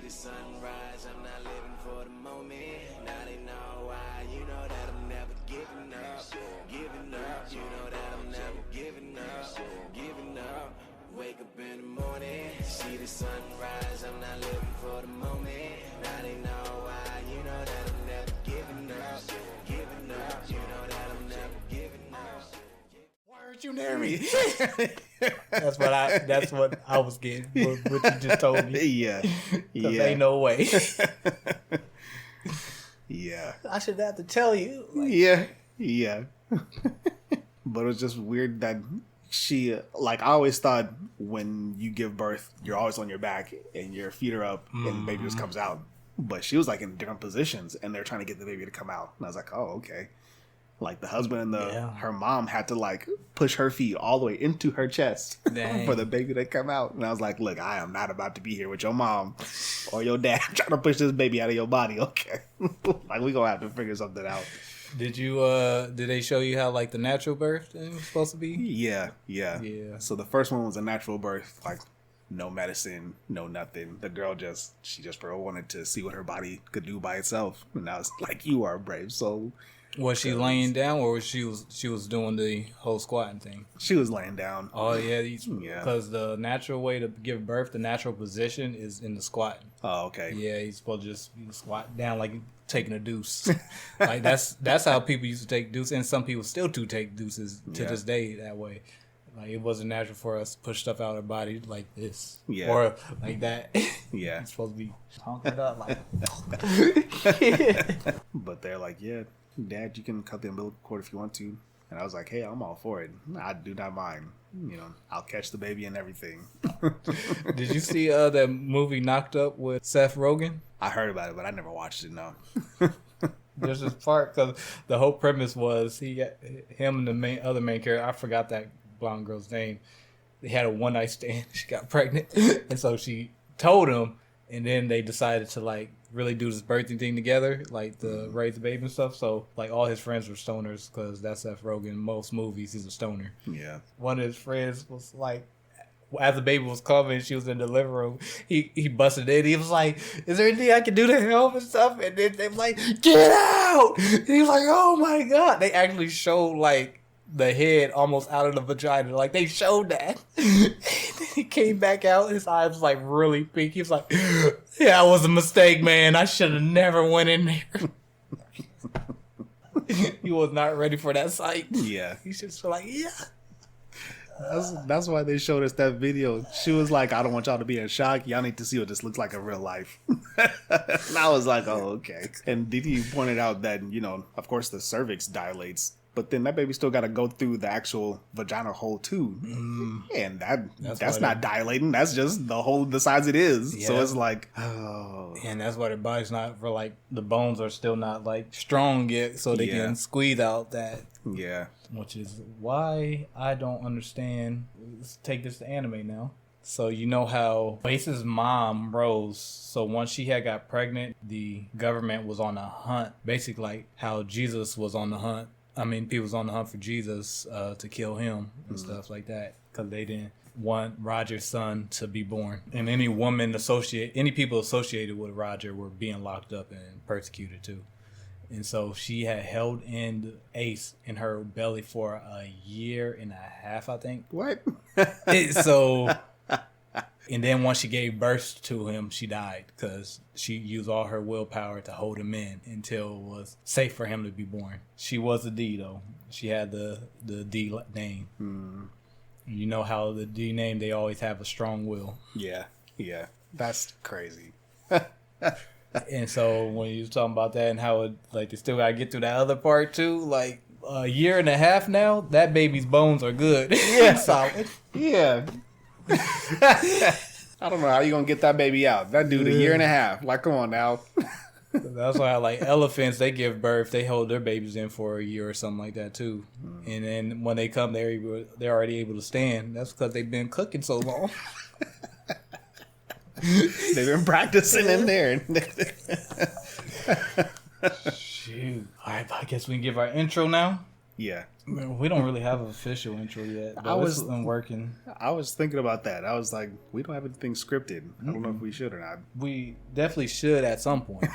the sunrise, I'm not living for the moment. Now they know why, you know that I'm never giving up. Giving up, you know that I'm never giving up. Giving up, wake up in the morning, see the sunrise, I'm not living for the moment. Now they know why, you know that I'm never giving up. Giving up, you know that I'm never giving up. Why aren't you near me? That's what I was getting. What you just told me. Yeah. Ain't no way. Yeah. I should have to tell you. Yeah. But it was just weird that she, like, I always thought when you give birth, you're always on your back and your feet are up and the baby just comes out. But she was like in different positions and they're trying to get the baby to come out. And I was like, oh, okay. Like the husband and her mom had to like push her feet all the way into her chest for the baby to come out. And I was like, look, I am not about to be here with your mom or your dad trying to push this baby out of your body. Okay. Like we gonna have to figure something out. Did they show you how like the natural birth thing was supposed to be? Yeah. So the first one was a natural birth, like no medicine, no nothing. The girl she just wanted to see what her body could do by itself. And I was like, you are a brave soul. Was she laying down or was she was doing the whole squatting thing? She was laying down. Oh yeah, because the natural way to give birth, the natural position is in the squatting. Oh okay. Yeah, he's supposed to just squat down like taking a deuce. Like that's how people used to take deuces, and some people still do take deuces to this day that way. Like it wasn't natural for us to push stuff out of our body like this, or like that. Yeah, it's supposed to be honking up like. But they're like, yeah. Dad, you can cut the umbilical cord if you want to. And I was like, hey, I'm all for it. I do not mind. You know, I'll catch the baby and everything. Did you see that movie Knocked Up with Seth Rogen? I heard about it, but I never watched it, no. There's this part, because the whole premise was him and the other main character, I forgot that blonde girl's name. They had a one-night stand. She got pregnant. And so she told him, and then they decided to, like, really do this birthing thing together, like the raise the baby and stuff. So like all his friends were stoners because that's Seth Rogen. In most movies, he's a stoner. Yeah. One of his friends was like, as the baby was coming, she was in the living room. He busted in. He was like, "Is there anything I can do to help and stuff?" And then they were like, "Get out!" And he was like, "Oh my god!" They actually showed like the head almost out of the vagina. Like they showed that. And then he came back out. His eyes was like really pink. He was like, "Yeah, it was a mistake, man. I should have never went in there." He was not ready for that sight. Yeah. He just felt like, yeah. That's why they showed us that video. She was like, I don't want y'all to be in shock. Y'all need to see what this looks like in real life. And I was like, oh, okay. And Didi pointed out that, you know, of course the cervix dilates, but then that baby still got to go through the actual vagina hole too. And that's not dilating. That's just the size it is. Yeah. So it's like, oh. And that's why their body's not, for like, the bones are still not like strong yet, so they can squeeze out that. Yeah. Which is why I don't understand. Let's take this to anime now. So you know how Ace's mom, Rose, so once she had got pregnant, the government was on a hunt. Basically like how Jesus was on the hunt. I mean, people was on the hunt for Jesus to kill him and stuff like that. Because they didn't want Roger's son to be born. And any people associated with Roger were being locked up and persecuted too. And so she had held in Ace in her belly for a year and a half, I think. What? And then once she gave birth to him, she died because she used all her willpower to hold him in until it was safe for him to be born. She was a D, though. She had the D name. You know how the D name, they always have a strong will. Yeah. That's crazy. And so when you was talking about that and how they still got to get through that other part too, like a year and a half now, that baby's bones are good. Yeah. Solid. Yeah. I don't know how you gonna get that baby out. That dude a year and a half. Like, come on now. That's why, like, elephants, they give birth, they hold their babies in for a year or something like that too. And then when they come, they're already able to stand. That's because they've been cooking so long. They've been practicing in there. Shoot. All right, I guess we can give our intro now. Yeah. We don't really have an official intro yet. But I was working. I was thinking about that. I was like, we don't have anything scripted. I don't know if we should or not. We definitely should at some point.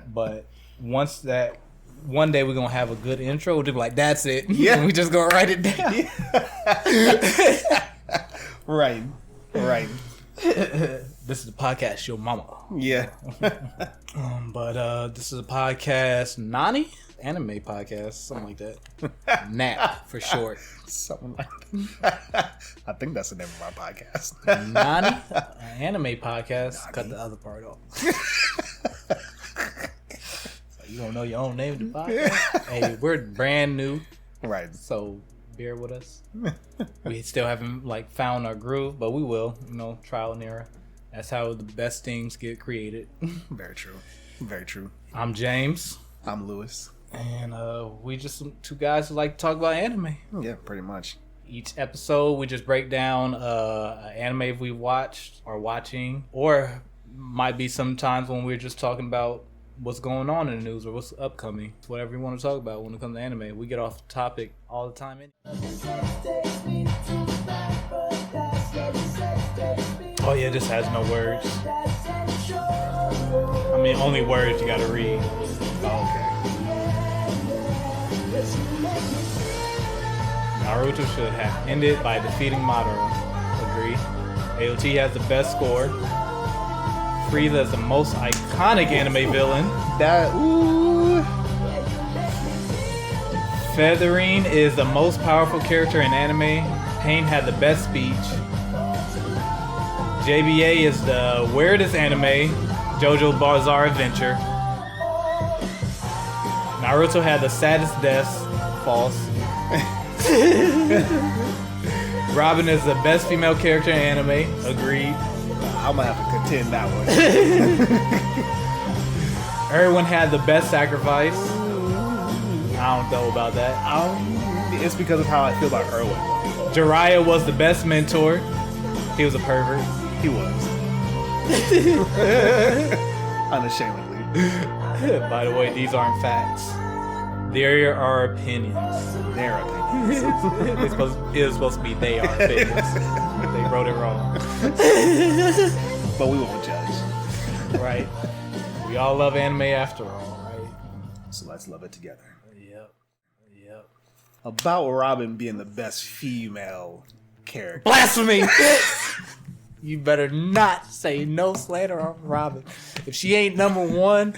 But once that, one day we're going to have a good intro. We'll be like, that's it. Yeah. And we just going to write it down. Yeah. Right. This is the podcast, Your Mama. Yeah. But this is a podcast, Nani? Anime podcast, something like that. NAAP for short. Something like that. I think that's the name of our podcast. Nani? Anime podcast. Nani. Cut the other part off. So you don't know your own name of the podcast? Hey, we're brand new. Right. So bear with us. We still haven't found our groove, but we will. Trial and error. That's how the best things get created. Very true. Very true. I'm James. I'm Lewis. And we just two guys who like to talk about anime. Yeah, pretty much. Each episode, we just break down an anime we watched or watching, or might be sometimes when we're just talking about what's going on in the news or what's upcoming. Whatever you want to talk about when it comes to anime. We get off the topic all the time. Oh yeah, this has no words. I mean, only words you gotta read. Oh, okay. Naruto should have ended by defeating Madara. Agreed. AOT has the best score. Frieza is the most iconic anime villain. Feathering is the most powerful character in anime. Pain had the best speech. JBA is the weirdest anime. JoJo Bizarre Adventure. Naruto had the saddest deaths. False. Robin is the best female character in anime. Agreed. I'm gonna have to contend that one. Erwin had the best sacrifice. I don't know about that. It's because of how I feel about Erwin. Jiraiya was the best mentor. He was a pervert. He was. Unashamedly. By the way, these aren't facts. There are opinions. Their opinions. It was supposed to be they are opinions. They wrote it wrong. But we won't judge. Right. We all love anime after all, right? So let's love it together. Yep. About Robin being the best female character. Blasphemy! You better not say no slander on Robin. If she ain't number one,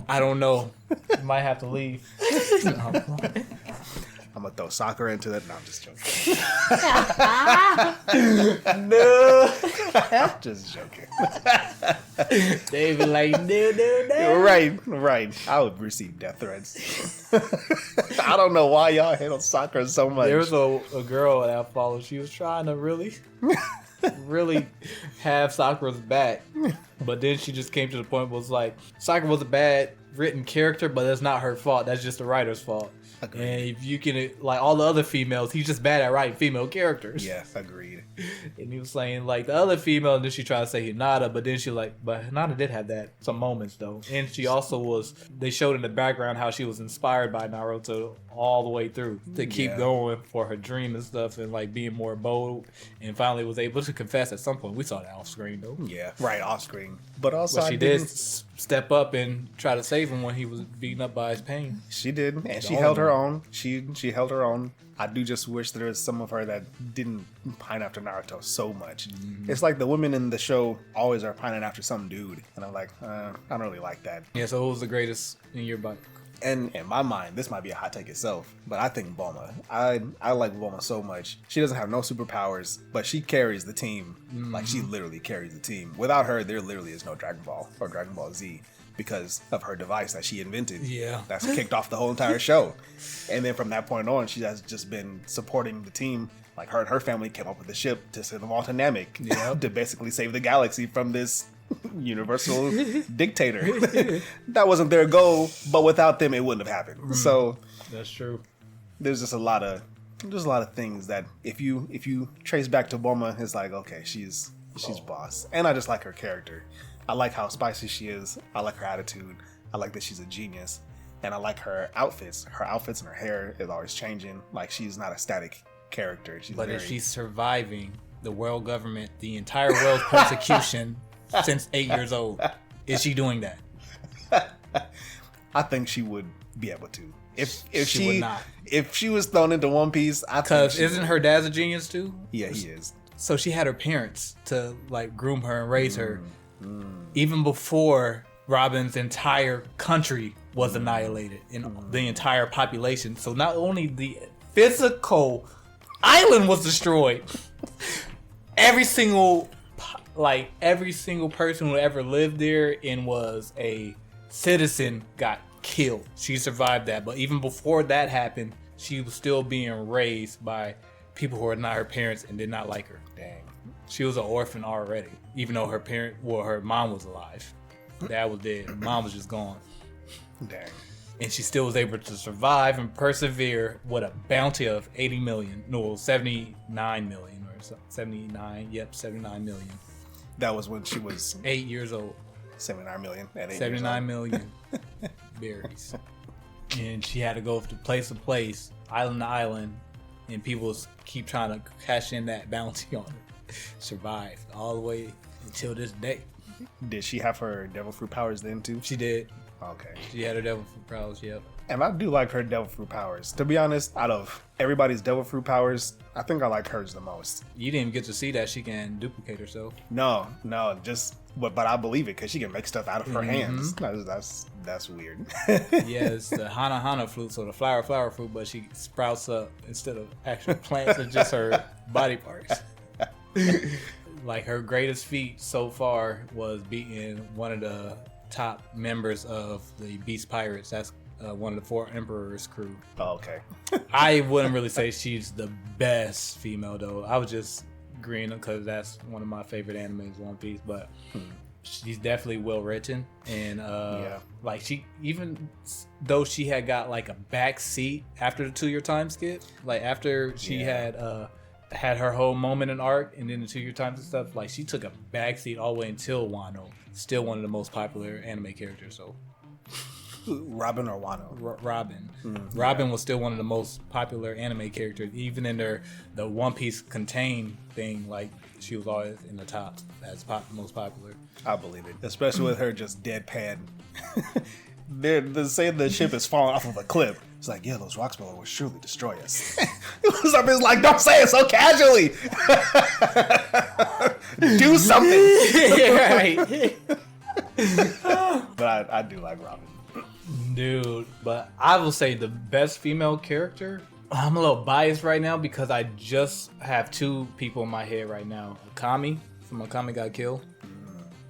I don't know. You might have to leave. I'm gonna throw soccer into it. No, I'm just joking. No. I'm just joking. They be like, no. Right. I would receive death threats. I don't know why y'all hate on soccer so much. There was a girl that I followed. She was trying to really have Sakura's back. But then she just came to the point where it was like, Sakura was a bad written character, but that's not her fault. That's just the writer's fault. Agreed. And if you can, like all the other females, he's just bad at writing female characters. Yeah, agreed. And he was saying like the other female, and then she tried to say Hinata, but then she but Hinata did have some moments though. And she also they showed in the background how she was inspired by Naruto all the way through to keep going for her dream and stuff, and like being more bold, and finally was able to confess at some point. We saw that off screen though. Yeah, right, off screen. But also she did step up and try to save him when he was beaten up by his pain. She did, and she held her own. She held her own. I do just wish there was some of her that didn't pine after Naruto so much. Mm-hmm. It's like the women in the show always are pining after some dude, and I'm like, I don't really like that. Yeah, so who was the greatest in your book? And in my mind, this might be a hot take itself, but I think Bulma. I like Bulma so much. She doesn't have no superpowers, but she carries the team. Mm-hmm. Like, she literally carries the team. Without her, there literally is no Dragon Ball or Dragon Ball Z because of her device that she invented. Yeah. That's kicked off the whole entire show. And then from that point on, she has just been supporting the team. Like, her and her family came up with a ship to send them all to Namek to basically save the galaxy from this universal dictator. That wasn't their goal, but without them it wouldn't have happened. So that's true. There's just a lot of things that if you trace back to Bulma, it's like, okay, she's boss. And I just like her character. I like how spicy she is. I like her attitude. I like that she's a genius. And I like her outfits. Her outfits and her hair is always changing. Like, she's not a static character. But if she's surviving the world government, the entire world's persecution since 8 years old, is she doing that? I think she would be able to. If she would not. If she was thrown into One Piece, I think because isn't her dad's a genius too? Yeah, he is. So she had her parents to like groom her and raise her, even before Robin's entire country was annihilated and the entire population. So not only the physical island was destroyed, every single person who ever lived there and was a citizen got killed. She survived that, but even before that happened, she was still being raised by people who are not her parents and did not like her. Dang. She was an orphan already, even though her mom was alive. Dad was dead. Mom was just gone. Dang. And she still was able to survive and persevere with a bounty of 79 million or something. 79 million. That was when she was 8 years old. 79 million at 8 79 million berries. And she had to go from place to place, island to island, and people keep trying to cash in that bounty on her. Survived all the way until this day. Did she have her devil fruit powers then too? She did. Okay. She had her devil fruit powers, yep. And I do like her devil fruit powers. To be honest, out of everybody's devil fruit powers, I think I like hers the most. You didn't even get to see that she can duplicate herself. No, but I believe it because she can make stuff out of her hands. That's weird. Yeah, it's the Hana fruit, so the flower fruit, but she sprouts up instead of actual plants. It's just her body parts. Like her greatest feat so far was beating one of the top members of the Beast Pirates. That's one of the 4 Emperors crew. Oh, okay. I wouldn't really say she's the best female though. I was just agreeing because that's one of my favorite animes, One Piece. But she's definitely well written, and like she, even though she had got like a back seat after the 2-year time skip, like after she had her whole moment in arc, and then the 2-year time and stuff, like she took a back seat all the way until Wano. Still one of the most popular anime characters. So Robin or Wano? Robin. Robin was still one of the most popular anime characters, even in the One Piece contained thing. Like she was always in the top as most popular. I believe it, especially with her just deadpan. They're saying the ship is falling off of a cliff. It's like, yeah, those rocks below will surely destroy us. Something's like, don't say it so casually. Do something. Right. But I do like Robin. Dude, but I will say the best female character. I'm a little biased right now because I just have 2 people in my head right now. Akami from Akami Got Killed,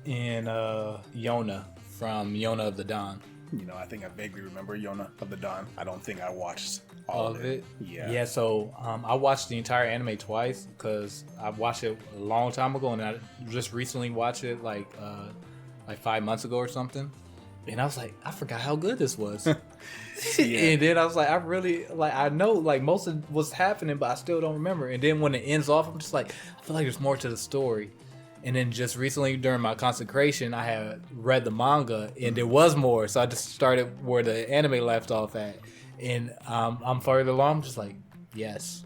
and Yona from Yona of the Dawn. You know, I think I vaguely remember Yona of the Dawn. I don't think I watched all of it. Yeah, so I watched the entire anime twice because I watched it a long time ago, and I just recently watched it like 5 months ago or something. And I was like, I forgot how good this was. And then I was like, I know like most of what's happening, but I still don't remember. And then when it ends off, I'm just like, I feel like there's more to the story. And then just recently during my consecration, I had read the manga and there was more. So I just started where the anime left off at. And I'm further along, I'm just like, yes.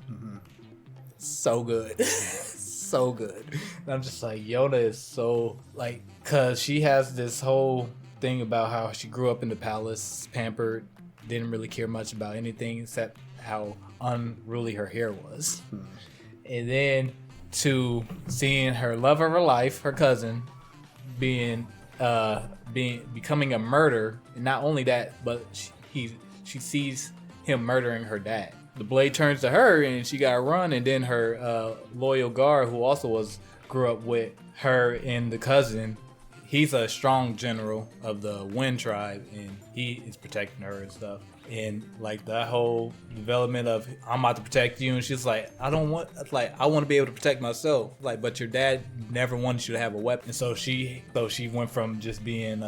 So good. So good. And I'm just like, Yona is so like, cause she has this whole thing about how she grew up in the palace, pampered, didn't really care much about anything except how unruly her hair was. And then to seeing her love of her life, her cousin, becoming a murderer, and not only that, but she sees him murdering her dad. The blade turns to her, and she got to run. And then her loyal guard, who also grew up with her and the cousin, he's a strong general of the Wind tribe, and he is protecting her and stuff. And like that whole development of I'm about to protect you, and she's like, I want to be able to protect myself. Like, but your dad never wanted you to have a weapon. And so she went from just being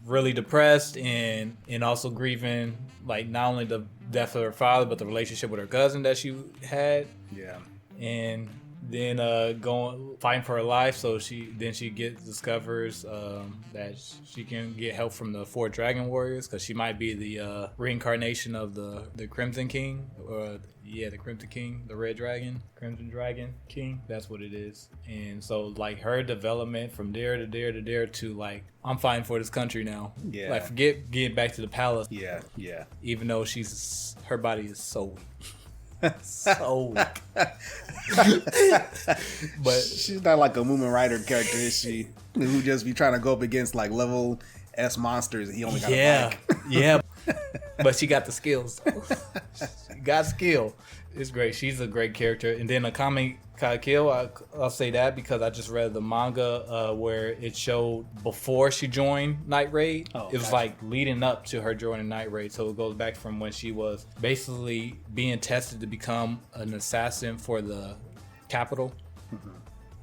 really depressed and also grieving like not only the death of her father, but the relationship with her cousin that she had. Yeah. And then going fighting for her life. So she discovers that she can get help from the 4 dragon warriors because she might be the reincarnation of the Crimson King, or the Crimson King, the Red Dragon, Crimson Dragon King. That's what it is. And so like her development from there to there to there to like, I'm fighting for this country now. Yeah. Like forget getting back to the palace. Yeah. Even though her body is so weak. So weak. But she's not like a Moomin Rider character, is she? Who just be trying to go up against like level S monsters and he only got a bike. Yeah. But she got the skills. She got skill. It's great. She's a great character. And then Akame Kill, I'll say that because I just read the manga where it showed before she joined Night Raid. It was like leading up to her joining Night Raid. So it goes back from when she was basically being tested to become an assassin for the capital. Mm-hmm.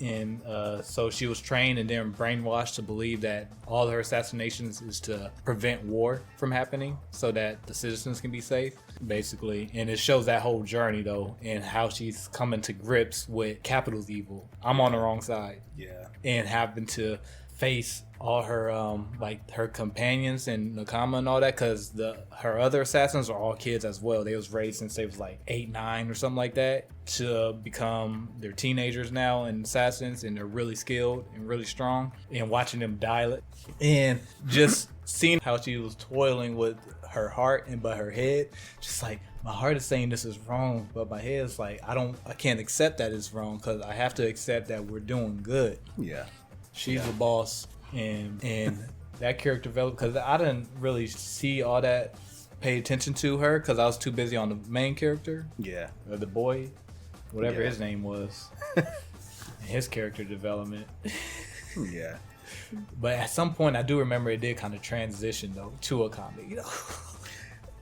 And so she was trained and then brainwashed to believe that all her assassinations is to prevent war from happening so that the citizens can be safe, basically. And it shows that whole journey, though, and how she's coming to grips with capital's evil. I'm on the wrong side. Yeah. And having to face all her like her companions and Nakama and all that, because her other assassins are all kids as well. They was raised since they was like 8, 9 or something like that to become, they're teenagers now and assassins, and they're really skilled and really strong. And watching them die and just seeing how she was toiling with her heart but her head, just like, my heart is saying this is wrong, but my head is like, I can't accept that it's wrong because I have to accept that we're doing good. Yeah. She's the boss, and that character developed because I didn't really see all that, pay attention to her because I was too busy on the main character. Yeah, or the boy, whatever his name was, his character development. Yeah, but at some point I do remember it did kind of transition though to a comedy,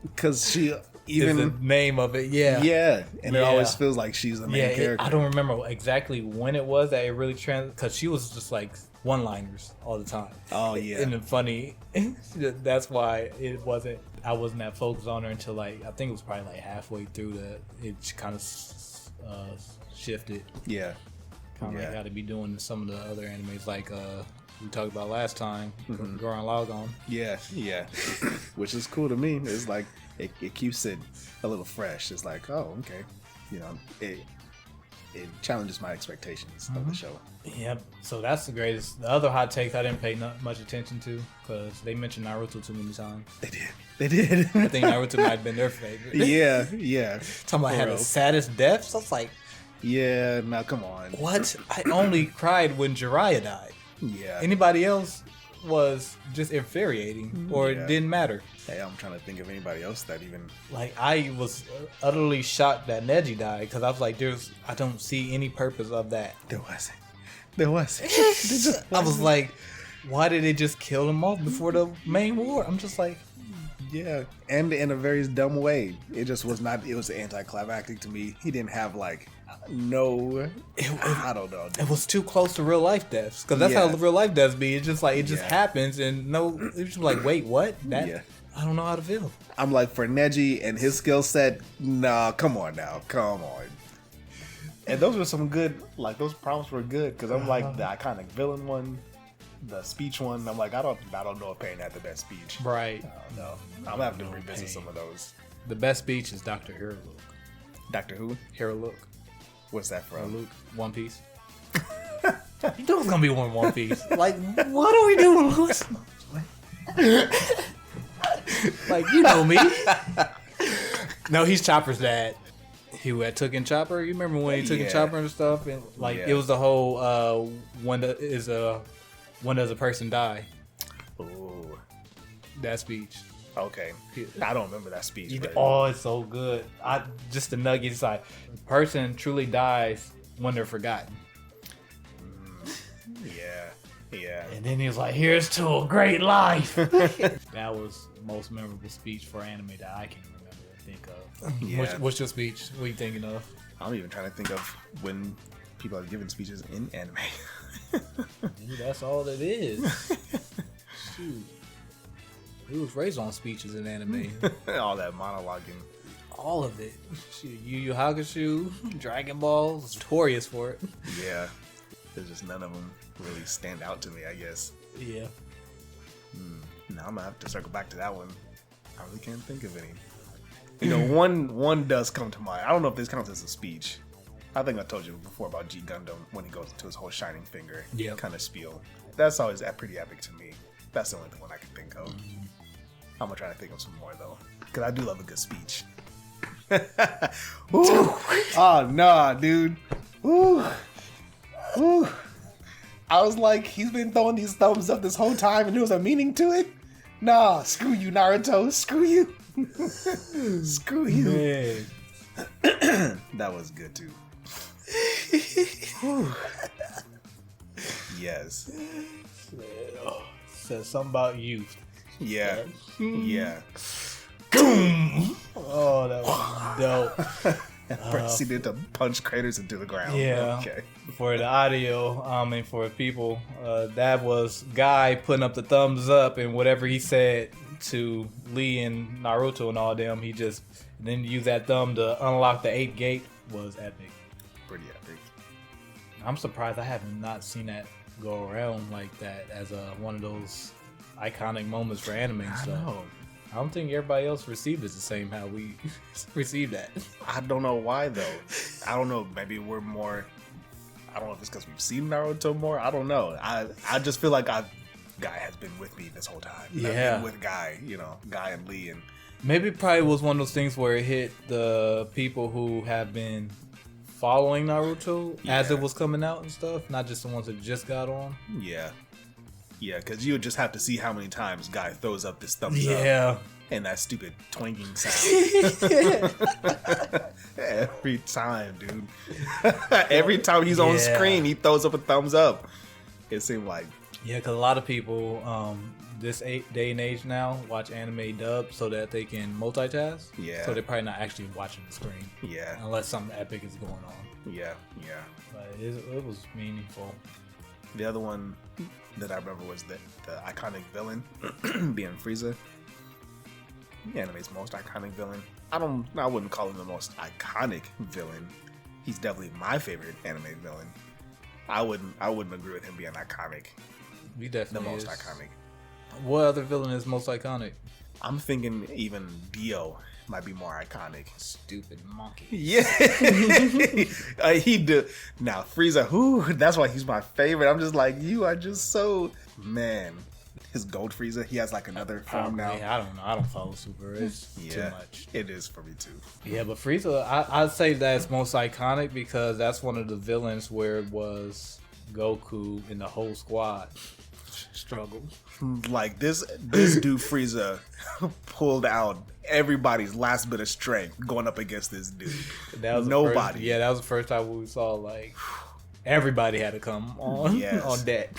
because she even is the name of it. Yeah, and it always feels like she's the main character. I don't remember exactly when it was that it really because she was just like one-liners all the time. Oh yeah, and funny. That's why it wasn't. I wasn't that focused on her until like I think it was probably like halfway through it kind of shifted. Yeah, kind of like how to be doing some of the other animes like we talked about last time, Gurren Lagann. Yeah, which is cool to me. It's like it keeps it a little fresh. It's like, oh, okay, it challenges my expectations of the show. Yep. So that's the greatest. The other hot takes I didn't pay much attention to because they mentioned Naruto too many times. They did. I think Naruto might have been their favorite. Yeah. Talking about had the saddest deaths. I was like, yeah, now come on. What? I only cried when Jiraiya died. Yeah. Anybody else was just infuriating or it didn't matter. Hey, I'm trying to think of anybody else that even... Like, I was utterly shocked that Neji died because I was like, I don't see any purpose of that. There wasn't. I was like, why did they just kill him off before the main war? I'm just like... Yeah, and in a very dumb way. It just was not... It was anticlimactic to me. He didn't have, like... No, I don't know. It was too close to real life deaths because that's how real life deaths be. It's just like it just happens, and it's just like, wait, what? I don't know how to feel. I'm like, for Neji and his skill set, nah, come on. And those were some good, like those prompts were good because I'm like the iconic villain one, the speech one. I'm like, I don't know if Pain had the best speech. Right. No, I'm gonna have to revisit some of those. The best speech is Dr. Hiralook. Dr. Who? Hiralook. What's that from? Luke, One Piece. You know it's gonna be One Piece. Like, what are we doing, Lewis? Like, you know me. No, he's Chopper's dad. He took in Chopper. You remember when he took in Chopper and stuff? And like, it was the whole when does a person die? Ooh, that speech. Okay, I don't remember that speech. Oh, it's so good. Just the nuggets. Like, a person truly dies when they're forgotten. Yeah. And then he was like, "Here's to a great life." That was the most memorable speech for anime that I can remember and think of. Yeah. What's your speech? What are you thinking of? I'm even trying to think of when people are giving speeches in anime. Maybe that's all it is. Shoot. He was raised on speeches in anime. All that monologuing. all of it. Yu Yu Hakusho, Dragon Ball, was notorious for it. Yeah. There's just none of them really stand out to me, I guess. Yeah. Now I'm gonna have to circle back to that one. I really can't think of any. You know, one does come to mind. I don't know if this counts as a speech. I think I told you before about G Gundam when he goes into his whole shining finger kind of spiel. That's always pretty epic to me. That's the only one I can think of. I'm gonna try to think of some more though, because I do love a good speech. Ooh. Oh nah, dude. Ooh. Ooh. I was like, he's been throwing these thumbs up this whole time, and there was a meaning to it. Nah, screw you, Naruto. Screw you. Screw you. Man. That was good too. Yes. Said something about youth. Yeah. Yeah. Oh, that was dope. Proceeded to punch craters into the ground. Yeah. Okay. For the audio, and for people, that was Guy putting up the thumbs up, and whatever he said to Lee and Naruto and all them, he just then used that thumb to unlock the 8th gate. Was epic. Pretty epic. I'm surprised I have not seen that go around like that as one of those iconic moments for anime and stuff. know. I don't think everybody else received it the same how we received that. I don't know why though. I don't know. Maybe we're more. I don't know if it's because we've seen Naruto more. I don't know. I just feel like Guy has been with me this whole time. I've been with Guy, Guy and Lee, and maybe it probably was one of those things where it hit the people who have been following Naruto as it was coming out and stuff, not just the ones that just got on. Yeah, because you would just have to see how many times Guy throws up this thumbs up. Yeah. And that stupid twanging sound. Every time, dude. Every time he's on screen, he throws up a thumbs up. It seemed like. Yeah, because a lot of people this day and age now watch anime dub so that they can multitask. Yeah. So they're probably not actually watching the screen. Yeah. Unless something epic is going on. Yeah. But it was meaningful. The other one that I remember was the iconic villain being Frieza. The anime's most iconic villain. I wouldn't call him the most iconic villain. He's definitely my favorite anime villain. I wouldn't agree with him being iconic. He definitely the most is. iconic. What other villain is most iconic? I'm thinking even Dio might be more iconic. Stupid monkey. Yeah. He do. Now Frieza, that's why he's my favorite. I'm just like, you are just so man. His gold Frieza, he has like another form now. I don't know. I don't follow Super. It's too much. It is for me too. Yeah, but Frieza, I'd say that's most iconic because that's one of the villains where it was Goku and the whole squad struggled. Like this dude Frieza pulled out everybody's last bit of strength going up against this dude. That was nobody. That was the first time we saw like everybody had to come on on deck.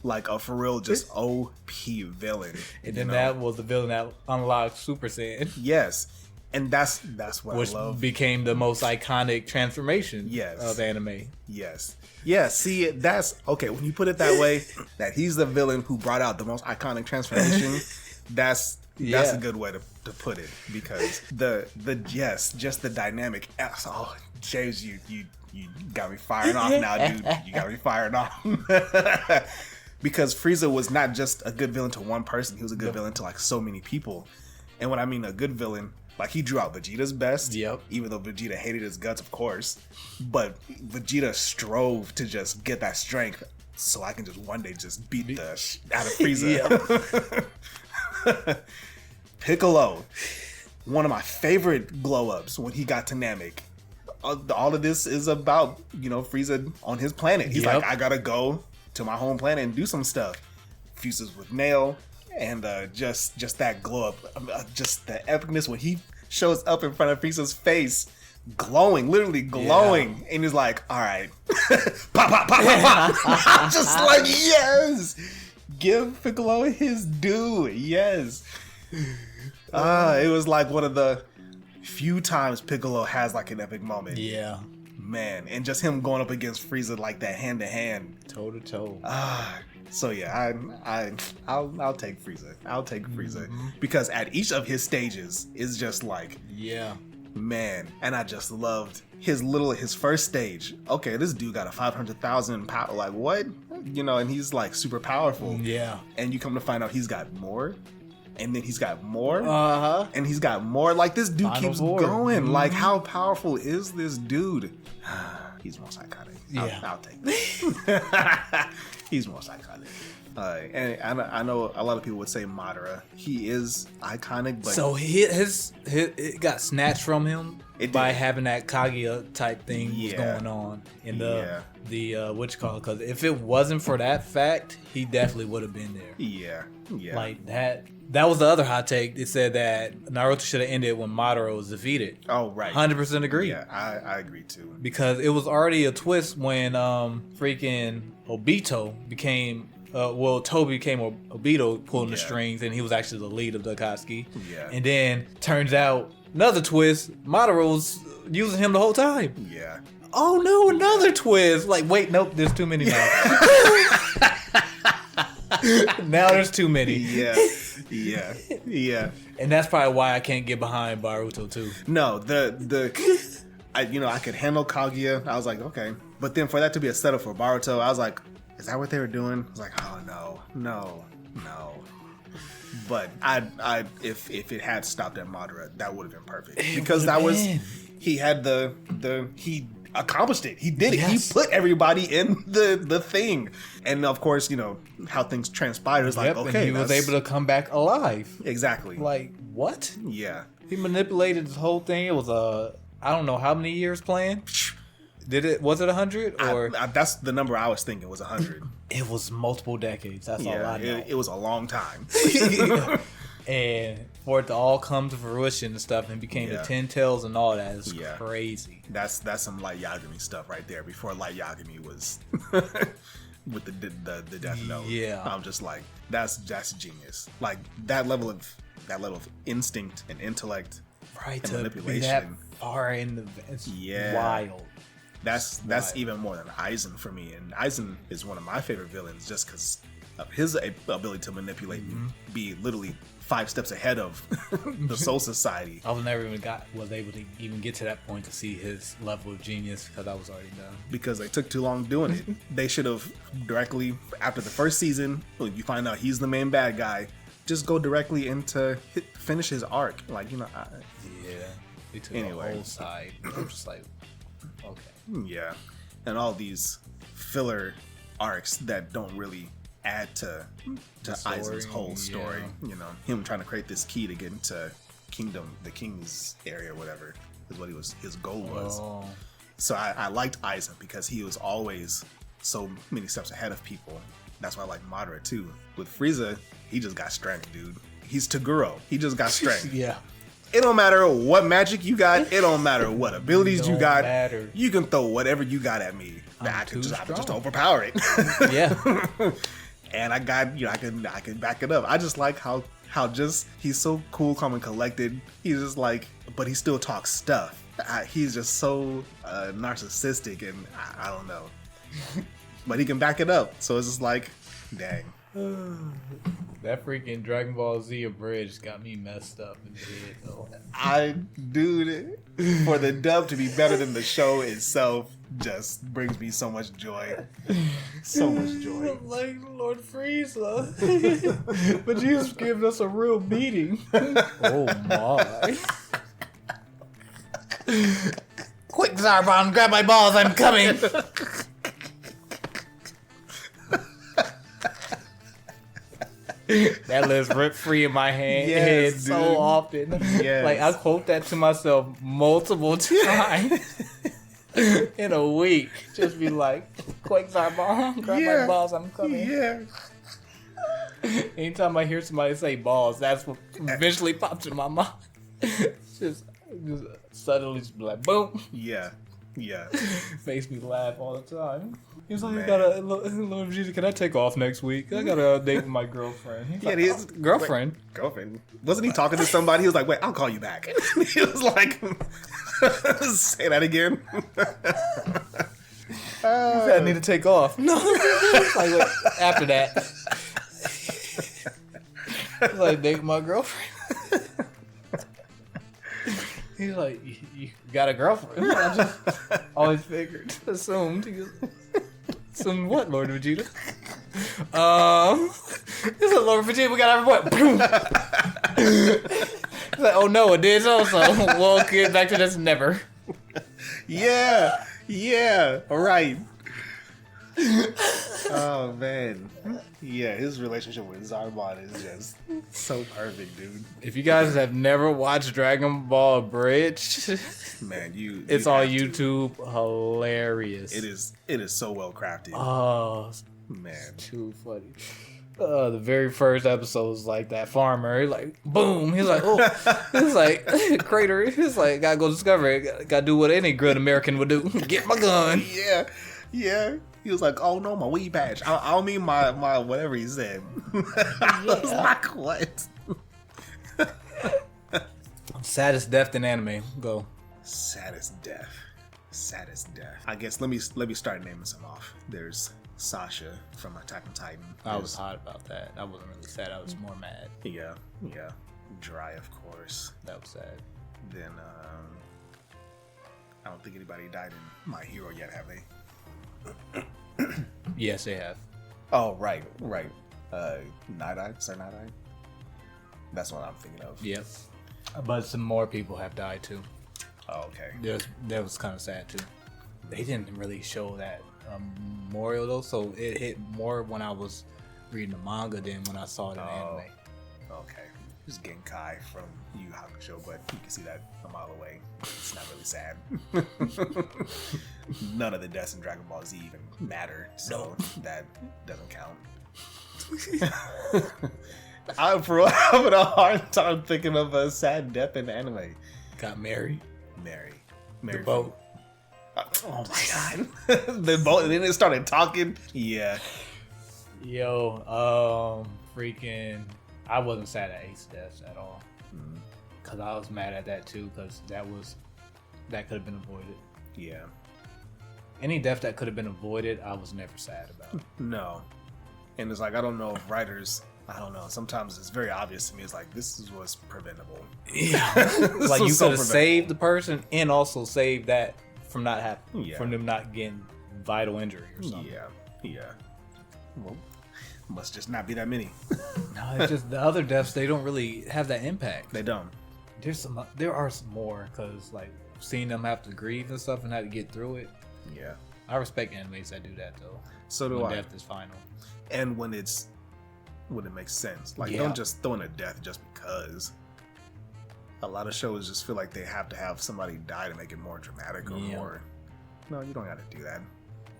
Like a for real just OP villain. And then that was the villain that unlocked Super Saiyan. Yes. And that's what Which I love. became the most iconic transformation of anime. Yes. Yeah, see, that's okay. When you put it that way, that he's the villain who brought out the most iconic transformation, that's a good way to put it. Because just the dynamic. Oh, James, you got me firing off now, dude. You got me firing off. Because Frieza was not just a good villain to one person; he was a good villain to like so many people. And when I mean a good villain, like he drew out Vegeta's best. Yep. Even though Vegeta hated his guts, of course, but Vegeta strove to just get that strength, so I can just one day just beat the out of Frieza. Piccolo, one of my favorite glow ups when he got to Namek. All of this is about Frieza on his planet. He's like, I gotta go to my home planet and do some stuff. Fuses with Nail, and just that glow up, just the epicness when he shows up in front of Frieza's face, glowing, literally glowing, and he's like, "All right, pop, pop, pop, pop, pop." I'm just like, yes, give Piccolo his due, yes. It was like one of the few times Piccolo has like an epic moment. Yeah. Man, and just him going up against Frieza like that hand to hand, toe to toe. So yeah, I'll take Frieza. I'll take Frieza because at each of his stages is just like Man, and I just loved his first stage. Okay, this dude got a 500,000 power. Like, what? You know, and he's like super powerful. Yeah. And you come to find out he's got more. And then he's got more. Uh-huh. And he's got more. Like, this dude Final keeps board. going. Like, how powerful is this dude? He's more psychotic. Yeah. I'll take that. He's more psychotic. And I know a lot of people would say Madara. He is iconic, but So his it got snatched from him by did. having that Kaguya type thing was Yeah. going on in the what you call it? Because if it wasn't for that fact, he definitely would have been there. yeah. Like that. That was the other hot take. It said that Naruto should have ended when Madara was defeated. Oh, right. 100% agree. Yeah, I agree too. Because it was already a twist when freaking Obito became Toby became Obito pulling the Yeah. strings, and he was actually the lead of the Akatsuki. Yeah. And then turns out another twist, Madara was using him the whole time. Yeah. Oh no, another twist. Like, wait, nope, there's too many now. Now there's too many. Yeah. And that's probably why I can't get behind Baruto too. No, I could handle Kaguya. I was like, okay. But then for that to be a setup for Baruto, I was like, is that what they were doing? I was like, oh no. But if it had stopped at Madara, that would have been perfect. Because that was he had he accomplished it. He did it. Yes. He put everybody in the thing. And of course, you know, how things transpired is like, okay. And he was able to come back alive. Exactly. Like, what? Yeah. He manipulated this whole thing. It was I don't know how many years plan. Was it 100 or that's the number I was thinking was 100. it was multiple decades. That's all I know. It was a long time. And for it to all come to fruition and stuff and became the 10 tails and all that is crazy. That's some Light Yagami stuff right there. Before Light Yagami was with the Death Note. Yeah. I'm just like, that's genius. Like that level of instinct and intellect. Right, and to manipulation. be that far in the it's wild. That's even more than Aizen for me. And Aizen is one of my favorite villains just because of his ability to manipulate and be literally 5 steps ahead of the Soul Society. I was never even was able to even get to that point to see his level of genius because I was already done. Because they took too long doing it. They should have directly, after the first season, when you find out he's the main bad guy, just go directly into finish his arc. Like, you know. They took the whole side. I'm just like, okay. Yeah. And all these filler arcs that don't really add to Aizen's whole story. You know, him trying to create this key to get into the king's area or whatever is what his goal was. Oh. So I liked Aizen because he was always so many steps ahead of people. That's why I like Madara too. With Frieza, he just got strength, dude. He's Toguro. He just got strength. Yeah. It don't matter what magic you got. It don't matter what abilities you got. Matter. You can throw whatever you got at me. I can just overpower it. Yeah. And I can back it up. I just like how just he's so cool, calm, and collected. He's just like, but he still talks stuff. He's just so narcissistic, and I don't know. But he can back it up. So it's just like, dang. That freaking Dragon Ball Z abridged got me messed up in the head though. Dude, for the dub to be better than the show itself just brings me so much joy. So much joy. Like Lord Frieza. But you've given us a real beating. Oh my. Quick, Zarbon, grab my balls, I'm coming. That lives rip free in my head so often. Yes. Like I quote that to myself multiple times in a week. Just be like, "Quick, Zarbon, grab my balls, I'm coming." Yeah. Anytime I hear somebody say balls, that's what eventually pops in my mind. just suddenly just be like, boom. Yeah. Makes me laugh all the time. He's like, Lord Jesus, can I take off next week? I got a date with my girlfriend. He's like, his girlfriend. Girlfriend. Wasn't he talking to somebody? He was like, wait, I'll call you back. He was like, say that again. He said, I need to take off. No. Like, wait, after that. He's like, date my girlfriend. He's like, you got a girlfriend? I just always figured, assumed. Assumed what, Lord Vegeta? This is Lord Vegeta. We got everyone. Boom. He's like, oh no, it did also. We'll get back to this never. Yeah. All right. Oh man. Yeah, his relationship with Zarbon is just so perfect, dude. If you guys have never watched Dragon Ball Bridge, Man, it's on YouTube. Hilarious. It is so well crafted. Oh, Man. too funny. The very first episode was like that farmer. He's like, boom. He's like, oh. He's like, crater. He's like, gotta go discover it. Gotta do what any good American would do. Get my gun. Yeah. He was like, oh no, my weed patch. I don't mean my whatever he said. I was like, what? Saddest death in anime. Go. Saddest death. I guess let me start naming some off. There's Sasha from Attack on Titan. I was hot about that. I wasn't really sad. I was more mad. Yeah. Dry, of course. That was sad. Then I don't think anybody died in My Hero yet, have they? Yes, they have. Oh, right. Night-Eye? Sir Night-Eye? That's what I'm thinking of. Yep. But some more people have died too. Oh, okay. That was kind of sad too. They didn't really show that memorial though, so it hit more when I was reading the manga than when I saw it in the anime. Okay. It's Genkai from Yu Yu Hakusho, but you can see that a mile away. It's not really sad. None of the deaths in Dragon Ball Z even matter, so that doesn't count. I'm having a hard time thinking of a sad death in anime. Got married. Mary The boat. Oh my god. The boat, and then it started talking. Yeah. Yo, freaking. I wasn't sad at Ace deaths at all. Because I was mad at that too, because that could have been avoided. Yeah. Any death that could have been avoided, I was never sad about. No. And it's like, I don't know if writers, I don't know, sometimes it's very obvious to me. It's like, this was preventable. Yeah. Like you could have saved the person and also saved that from not happening. Yeah. From them not getting vital injury or something. Yeah. Well, must just not be that many. No, it's just the other deaths, they don't really have that impact. They don't. There are some more, because like seeing them have to grieve and stuff and have to get through it. Yeah. I respect animes that do that though. So do when I. death is final. And when it makes sense. Like, don't just throw in a death just because. A lot of shows just feel like they have to have somebody die to make it more dramatic or more. No, you don't got to do that.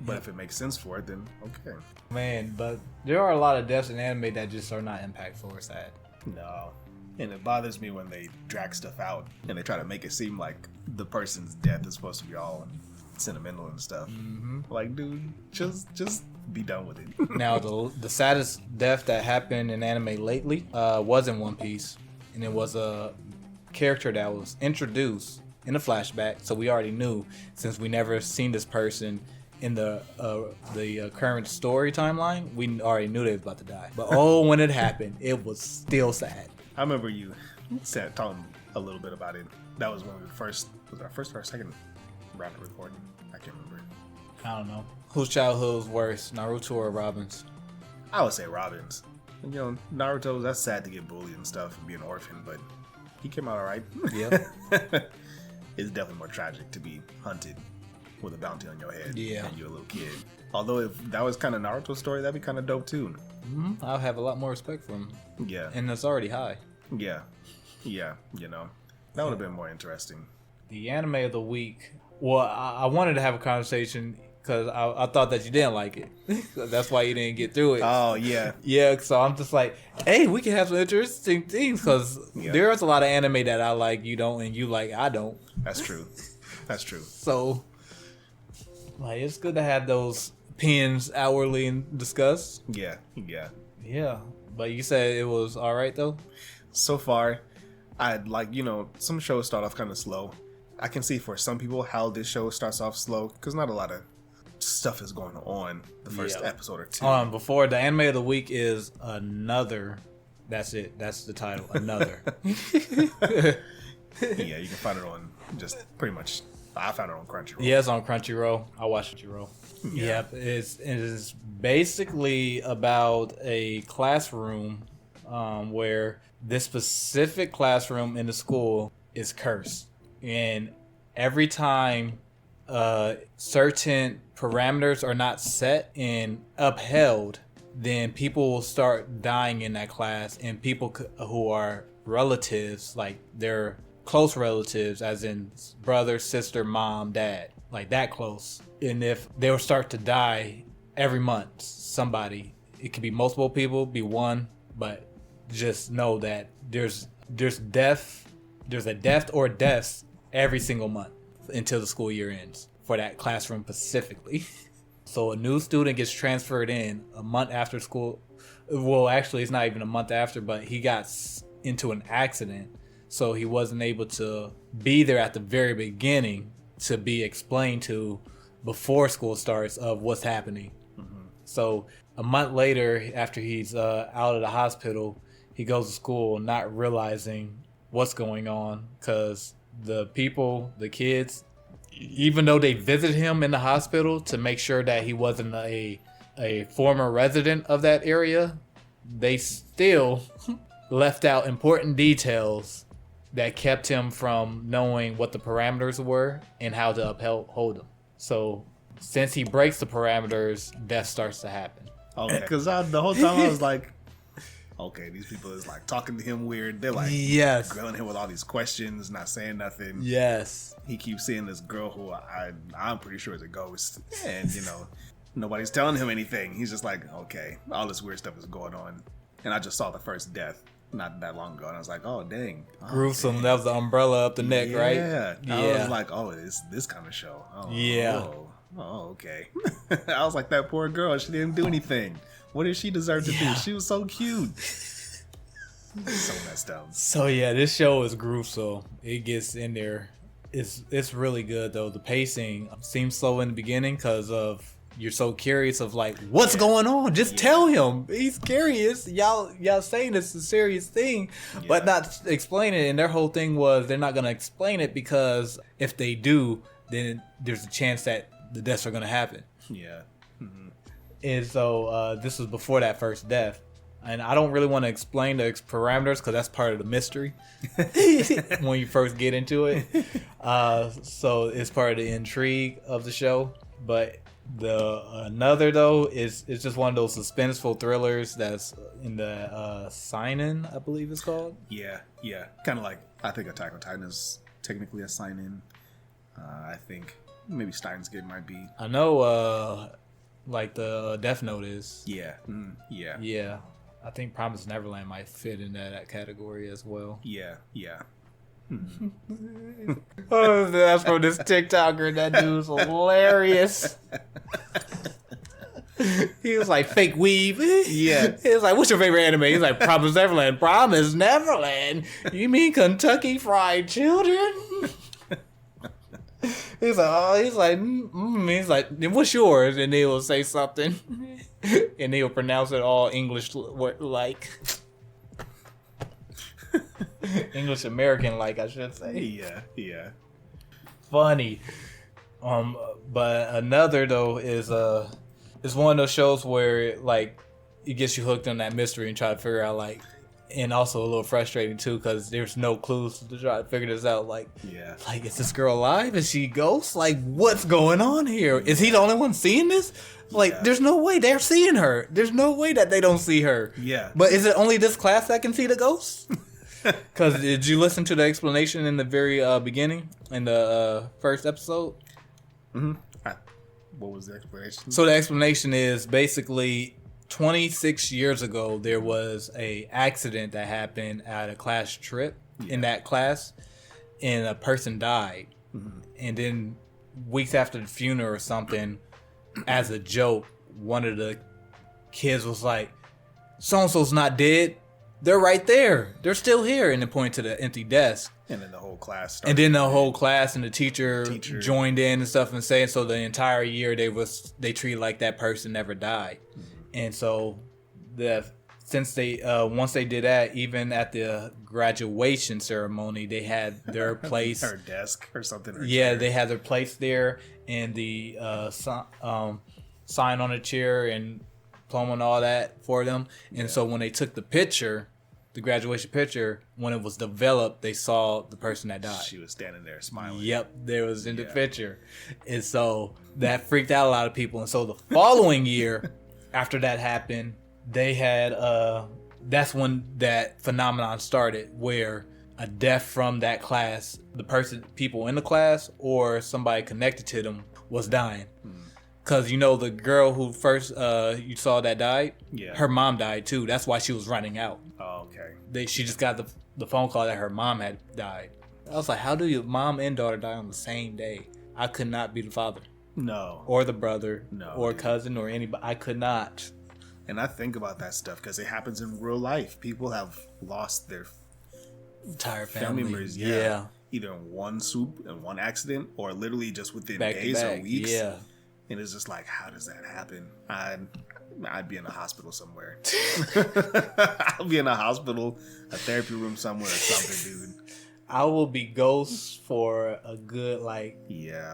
But if it makes sense for it, then okay. Man, but there are a lot of deaths in anime that just are not impactful or sad. No. And it bothers me when they drag stuff out and they try to make it seem like the person's death is supposed to be all sentimental and stuff. Mm-hmm. Like, dude, just be done with it. Now, the saddest death that happened in anime lately was in One Piece, and it was a character that was introduced in a flashback, so we already knew, since we never seen this person in the current story timeline, we already knew they was about to die. But when it happened, it was still sad. I remember you talking a little bit about it. That was when we was our first or second round of recording? I can't remember. I don't know. Whose childhood was worse, Naruto or Robin's? I would say Robin's. You know, Naruto, that's sad to get bullied and stuff and be an orphan, but he came out alright. Yep. It's definitely more tragic to be hunted with a bounty on your head and you're a little kid. Although if that was kind of Naruto's story, that'd be kind of dope too. Mm-hmm. I'll have a lot more respect for him. Yeah. And that's already high. Yeah, you know. That would have been more interesting. The anime of the week. Well, I wanted to have a conversation because I thought that you didn't like it. That's why you didn't get through it. Oh, yeah. Yeah, so I'm just like, hey, we can have some interesting things because there's a lot of anime that I like, you don't, and you like, I don't. That's true. So, like, it's good to have those opinions hourly and discuss. Yeah. Yeah, but you said it was all right, though? So far, I'd like, some shows start off kind of slow. I can see for some people how this show starts off slow because not a lot of stuff is going on the first episode or two. Before the anime of the week is Another. That's it. That's the title. Another. Yeah, you can find it on just pretty much. I found it on Crunchyroll. Yeah, it's on Crunchyroll. I watched Crunchyroll. Yeah, it is basically about a classroom where this specific classroom in the school is cursed, and every time certain parameters are not set and upheld, then people will start dying in that class, and people who are relatives, like their close relatives, as in brother, sister, mom, dad, like that close, and if they will start to die every month, somebody, it could be multiple people, be one, but just know that there's a death or deaths every single month until the school year ends for that classroom specifically. So a new student gets transferred in a month after school. Well, actually, it's not even a month after, but he got into an accident, so he wasn't able to be there at the very beginning to be explained to before school starts of what's happening. So a month later, after he's out of the hospital, he goes to school not realizing what's going on, because the kids, even though they visited him in the hospital to make sure that he wasn't a former resident of that area, they still left out important details that kept him from knowing what the parameters were and how to uphold them. So since he breaks the parameters, death starts to happen. Okay, because the whole time I was like, okay, these people is like talking to him weird. They're like, yes, grilling him with all these questions, not saying nothing. Yes. He keeps seeing this girl who I'm pretty sure is a ghost, and nobody's telling him anything. He's just like, okay, all this weird stuff is going on, and I just saw the first death not that long ago, and I was like, oh dang, Gruesome. Dang. That was the umbrella up the neck, right? Yeah. I was like, oh, it's this kind of show. Oh, yeah. Oh, okay. I was like, that poor girl. She didn't do anything. What did she deserve to do? She was so cute. So messed up. So yeah, this show is gruesome. It gets in there. It's really good though. The pacing seems slow in the beginning because of you're so curious of like what's going on. Just tell him. He's curious. Y'all saying it's a serious thing, but not explain it. And their whole thing was they're not gonna explain it because if they do, then there's a chance that the deaths are gonna happen. Yeah. Mm-hmm. And so this was before that first death. And I don't really want to explain the parameters because that's part of the mystery when you first get into it. So it's part of the intrigue of the show. But another though is just one of those suspenseful thrillers that's in the Sign-In, I believe it's called. Yeah. Kind of like, I think Attack on Titan is technically a Sign-In. I think maybe Steins Gate might be. I know like the Death Note is. Yeah. Yeah. Yeah. I think Promised Neverland might fit in that category as well. Yeah. Oh, that's from this TikToker. That dude's hilarious. He was like, fake weave. Yeah. He was like, what's your favorite anime? He's like, Promised Neverland. Promised Neverland? You mean Kentucky Fried Children? He's like, he's like, then what's yours? And they will say something. And they will pronounce it all English like. English American like, I should say. Yeah. Funny. But another though is one of those shows where like it gets you hooked on that mystery and try to figure out like, and also a little frustrating too because there's no clues to try to figure this out. Like, like is this girl alive? Is she a ghost? Like, what's going on here? Is he the only one seeing this? Like, there's no way they're seeing her. There's no way that they don't see her. Yeah. But is it only this class that can see the ghosts? Because did you listen to the explanation in the very beginning, in the first episode? Mm-hmm. What was the explanation? So the explanation is basically 26 years ago, there was a accident that happened at a class trip in that class, and a person died. Mm-hmm. And then weeks after the funeral or something, as a joke, one of the kids was like, so-and-so's not dead. They're right there. They're still here. And they point to the empty desk. And then the whole class started. And then the whole class and the teacher joined in and stuff and saying, so the entire year they treated like that person never died. Mm-hmm. And so since they once they did that, even at the graduation ceremony, they had their place, her desk or something. Yeah, they had their place there, and the sign on the chair and diploma and all that for them. And so when they took the picture, the graduation picture, when it was developed, they saw the person that died. She was standing there smiling. Yep, there was in the picture. And so that freaked out a lot of people. And so the following year, after that happened, they had that's when that phenomenon started, where a death from that class, people in the class or somebody connected to them was dying. Because the girl who first you saw that died, her mom died too. That's why she was running out. Oh, okay. She just got the phone call that her mom had died. I was like, how do your mom and daughter die on the same day? I could not be the father. No. Or the brother. No. Or cousin or anybody. I could not. And I think about that stuff because it happens in real life. People have lost their entire family members. Yeah. Either in one swoop, in one accident, or literally just within days or weeks. Yeah. And it's just like, how does that happen? I'd be in a hospital somewhere. I'll be in a hospital, a therapy room somewhere or something, dude. I will be ghost for a good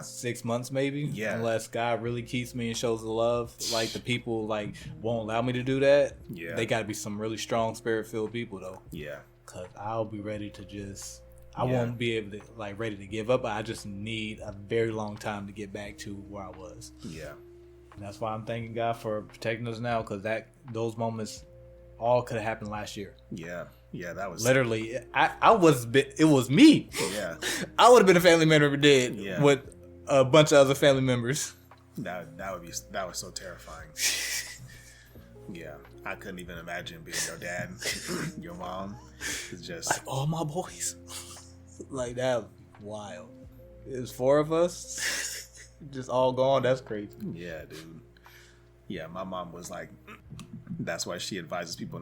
6 months maybe. Yeah. Unless God really keeps me and shows the love. Like the people won't allow me to do that. Yeah. They gotta be some really strong spirit filled people though. Yeah. Cause I'll be ready to I won't be able to ready to give up. I just need a very long time to get back to where I was. Yeah. And that's why I'm thanking God for protecting us now, because those moments all could have happened last year. Yeah. Yeah, that was literally. It was me. Yeah, I would have been a family member dead with a bunch of other family members. That was so terrifying. Yeah, I couldn't even imagine being your dad, your mom. It's just like all my boys. Like that was wild. It was 4 of us, just all gone. That's crazy. Yeah, dude. Yeah, my mom was like, that's why she advises people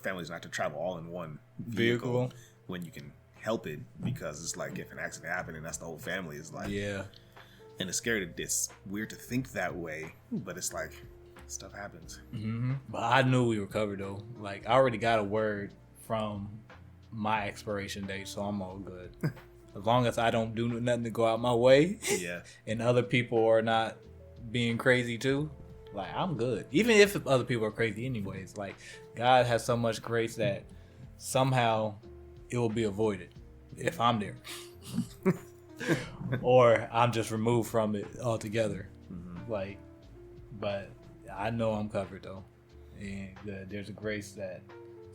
families not to travel all in one vehicle when you can help it, because it's like if an accident happened and that's the whole family, it's like and it's scary. It's weird to think that way, but it's like stuff happens. Mm-hmm. But I knew we were covered though. Like I already got a word from my expiration date, so I'm all good. As long as I don't do nothing to go out my way, and other people are not being crazy too. Like I'm good. Even if other people are crazy anyways, like God has so much grace that somehow it will be avoided if I'm there. Or I'm just removed from it altogether. Mm-hmm. But I know I'm covered though. And there's a grace that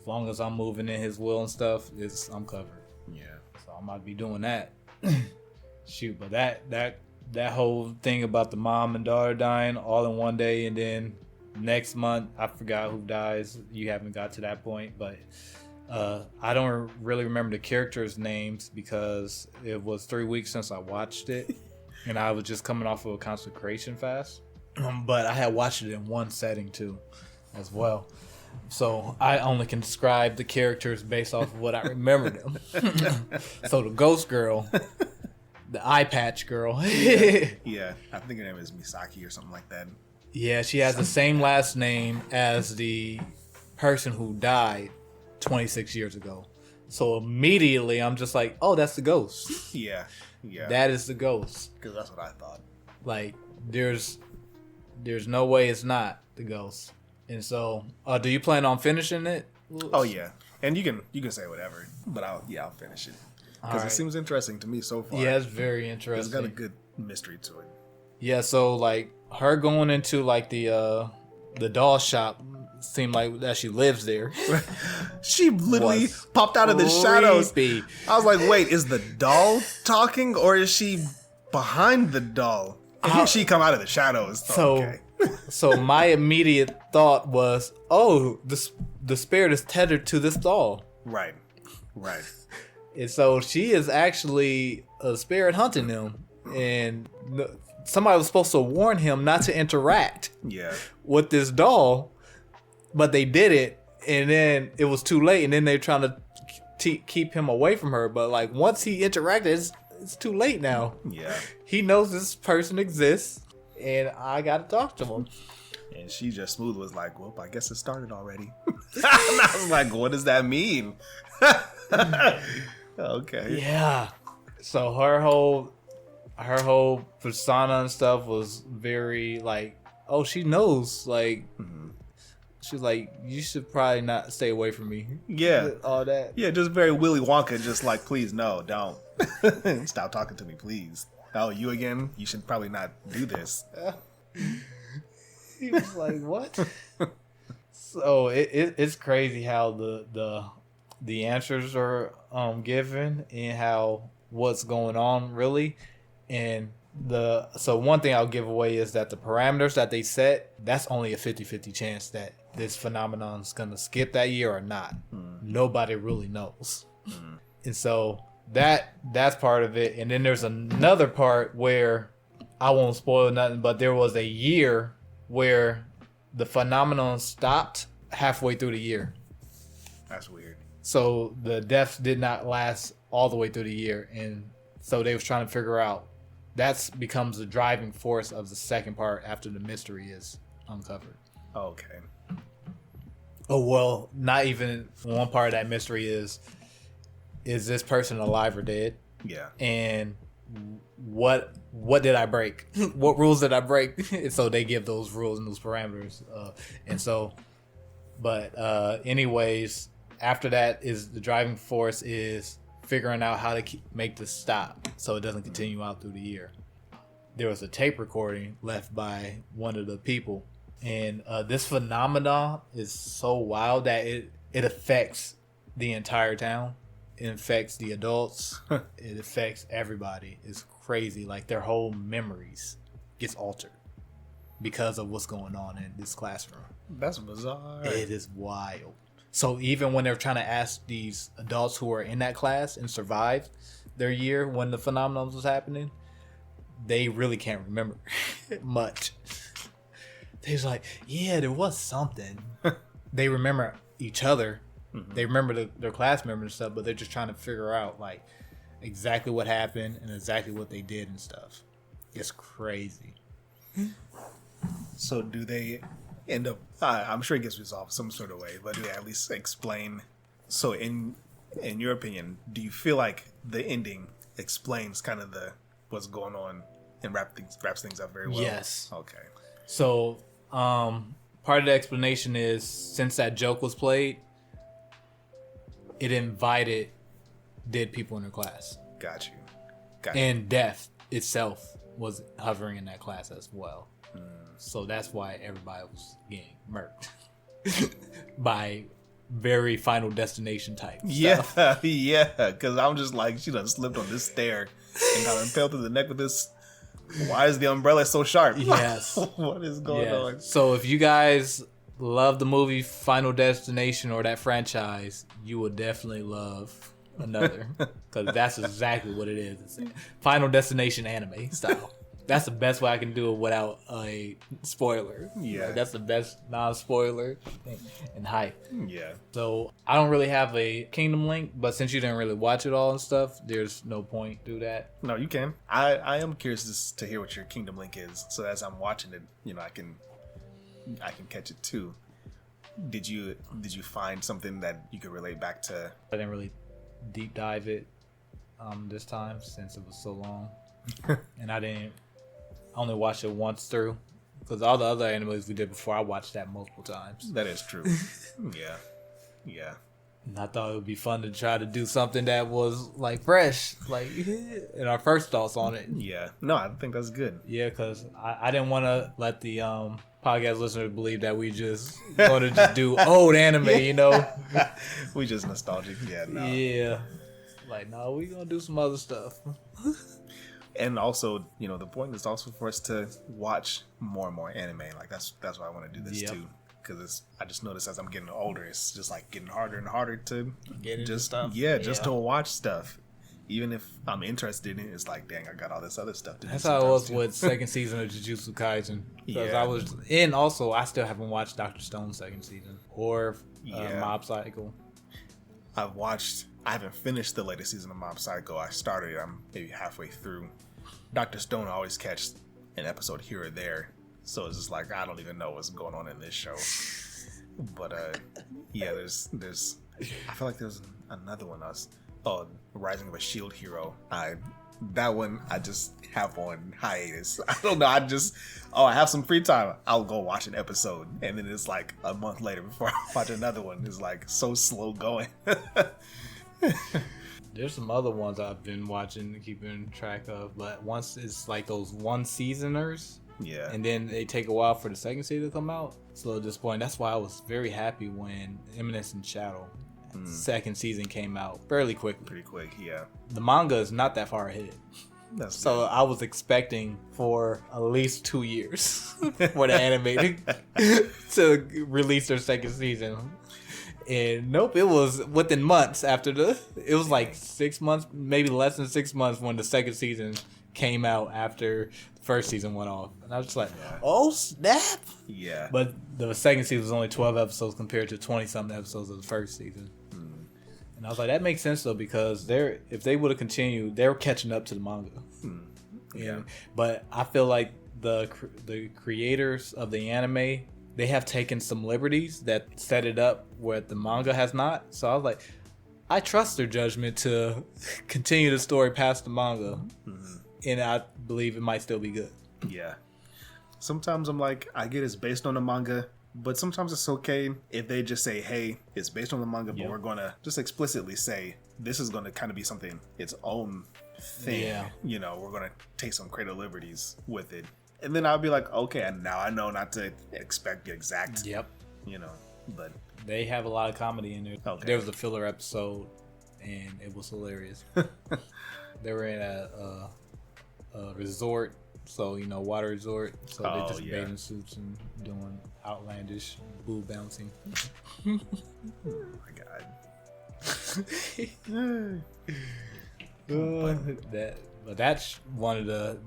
as long as I'm moving in his will and stuff, I'm covered. Yeah. So I might be doing that. Shoot, but that whole thing about the mom and daughter dying all in one day, and then next month I forgot who dies. You haven't got to that point, but I don't really remember the characters' names because it was 3 weeks since I watched it, and I was just coming off of a consecration fast. But I had watched it in one setting too, as well. So I only can describe the characters based off of what I remember them. So the ghost girl. The eye patch girl. Yeah, I think her name is Misaki or something like that. Yeah, she has the same last name as the person who died 26 years ago. So immediately I'm just like, oh, that's the ghost. Yeah. That is the ghost. Because that's what I thought. Like, there's no way it's not the ghost. And so, do you plan on finishing it? Oh yeah, and you can say whatever, but I'll finish it. Because it seems interesting to me so far. Yeah, it's very interesting. It's got a good mystery to it. Yeah, so like her going into like the doll shop seemed like that she lives there. She literally popped out of the shadows. I was like, wait, is the doll talking or is she behind the doll? She come out of the shadows. So my immediate thought was, oh, the spirit is tethered to this doll. Right. And so she is actually a spirit hunting him, and somebody was supposed to warn him not to interact with this doll, but they did it, and then it was too late, and then they're trying to keep him away from her. But like once he interacted, it's too late now. Yeah, he knows this person exists, and I got to talk to him. And she just smooth was like, well, I guess it started already. And I was like, what does that mean? Okay. Yeah. So her whole persona and stuff was very like, oh, she knows. Like, she's like, you should probably not stay away from me. Yeah. All that. Yeah, just very Willy Wonka, just like, please, no, don't. Stop talking to me, please. Oh, you again? You should probably not do this. He was like, what? So it's crazy how the answers are given and how what's going on really. And so one thing I'll give away is that the parameters that they set, that's only a 50-50 chance that this phenomenon is going to skip that year or not. Nobody really knows. And so that's part of it. And then there's another part where I won't spoil nothing, but there was a year where the phenomenon stopped halfway through the year. That's weird. So the deaths did not last all the way through the year. And so they was trying to figure out, that becomes the driving force of the second part after the mystery is uncovered. Okay. Oh, well, not even one part of that mystery is this person alive or dead? Yeah. And what did I break? What rules did I break? And so they give those rules and those parameters. Anyways, after that is the driving force is figuring out how to make this stop so it doesn't continue out through the year. There was a tape recording left by one of the people, and this phenomenon is so wild that it affects the entire town. It affects the adults. It affects everybody. It's crazy. Like, their whole memories gets altered because of what's going on in this classroom. That's bizarre. It is wild. So even when they're trying to ask these adults who are in that class and survived their year when the phenomenon was happening, they really can't remember much. They're like, yeah, there was something. They remember each other. Mm-hmm. They remember their class members and stuff, but they're just trying to figure out like exactly what happened and exactly what they did and stuff. It's crazy. So do they end up, I'm sure it gets resolved some sort of way, but do they at least explain? So in your opinion, do you feel like the ending explains kind of what's going on and wraps things up very well? Yes. Okay. So part of the explanation is, since that joke was played, it invited dead people in their class. Got you. And death itself was hovering in that class as well. So that's why everybody was getting murked by very Final Destination type stuff. Yeah, because I'm just like, she done slipped on this stair and got impaled through the neck with this. Why is the umbrella so sharp? Yes. What is going on? So if you guys love the movie Final Destination or that franchise, you will definitely love another, because that's exactly what it is. It's Final Destination anime style. That's the best way I can do it without a spoiler. Yeah. That's the best non-spoiler and hype. Yeah. So I don't really have a Kingdom Link, but since you didn't really watch it all and stuff, there's no point to that. No, you can. I am curious to hear what your Kingdom Link is. So as I'm watching it, I can catch it too. Did you find something that you could relate back to? I didn't really deep dive it this time since it was so long. And I only watched it once through, because all the other animes we did before, I watched that multiple times. That is true. Yeah. And I thought it would be fun to try to do something that was like fresh, like and our first thoughts on it. Yeah. No, I think that's good. Yeah, because I didn't want to let the podcast listeners believe that we just going to just do old anime, We just nostalgic. Yeah. No. Yeah. Like, no, we gonna do some other stuff. And also, the point is also for us to watch more and more anime. Like that's why I want to do this too. Because I just noticed as I'm getting older, it's just like getting harder and harder to get into stuff. Yeah, just to watch stuff. Even if I'm interested in it, it's like, dang, I got all this other stuff to do. That's how it was with second season of Jujutsu Kaisen. Because I still haven't watched Dr. Stone's second season or Mob Psycho. I haven't finished the latest season of Mob Psycho. I started it. I'm maybe halfway through. Dr. Stone, I always catch an episode here or there. So it's just like I don't even know what's going on in this show. But yeah, there's I feel like there's another one. Rising of a Shield Hero. That one I just have on hiatus. I don't know. I have some free time. I'll go watch an episode, and then it's like a month later before I watch another one. It's like so slow going. There's some other ones I've been watching, keeping track of, but once it's like those one seasoners, yeah, and then they take a while for the second season to come out. So at this point, that's why I was very happy when Eminence Shadow second season came out fairly quickly. Pretty quick, yeah. The manga is not that far ahead. So good. I was expecting for at least 2 years for the anime to release their second season. And nope, it was within months after it was like 6 months, maybe less than 6 months when the second season came out after the first season went off. And I was just like, oh snap. Yeah. But the second season was only 12 episodes compared to 20-something episodes of the first season. And I was like, that makes sense though, because if they would have continued, they were catching up to the manga. Yeah. But I feel like the creators of the anime, they have taken some liberties that set it up where the manga has not. So I was like, I trust their judgment to continue the story past the manga. And I believe it might still be good. Yeah. Sometimes I'm like, I get it's based on the manga, but sometimes it's okay if they just say, hey, it's based on the manga, but we're going to just explicitly say this is going to kind of be something, its own thing. Yeah. You know, we're going to take some creative liberties with it. And then I'll be like, okay, now I know not to expect the exact, you know, but. They have a lot of comedy in there. Okay. There was a filler episode, and it was hilarious. They were in a resort, so, you know, water resort. So they just bathing suits and doing outlandish boob bouncing. Oh, my God. But that's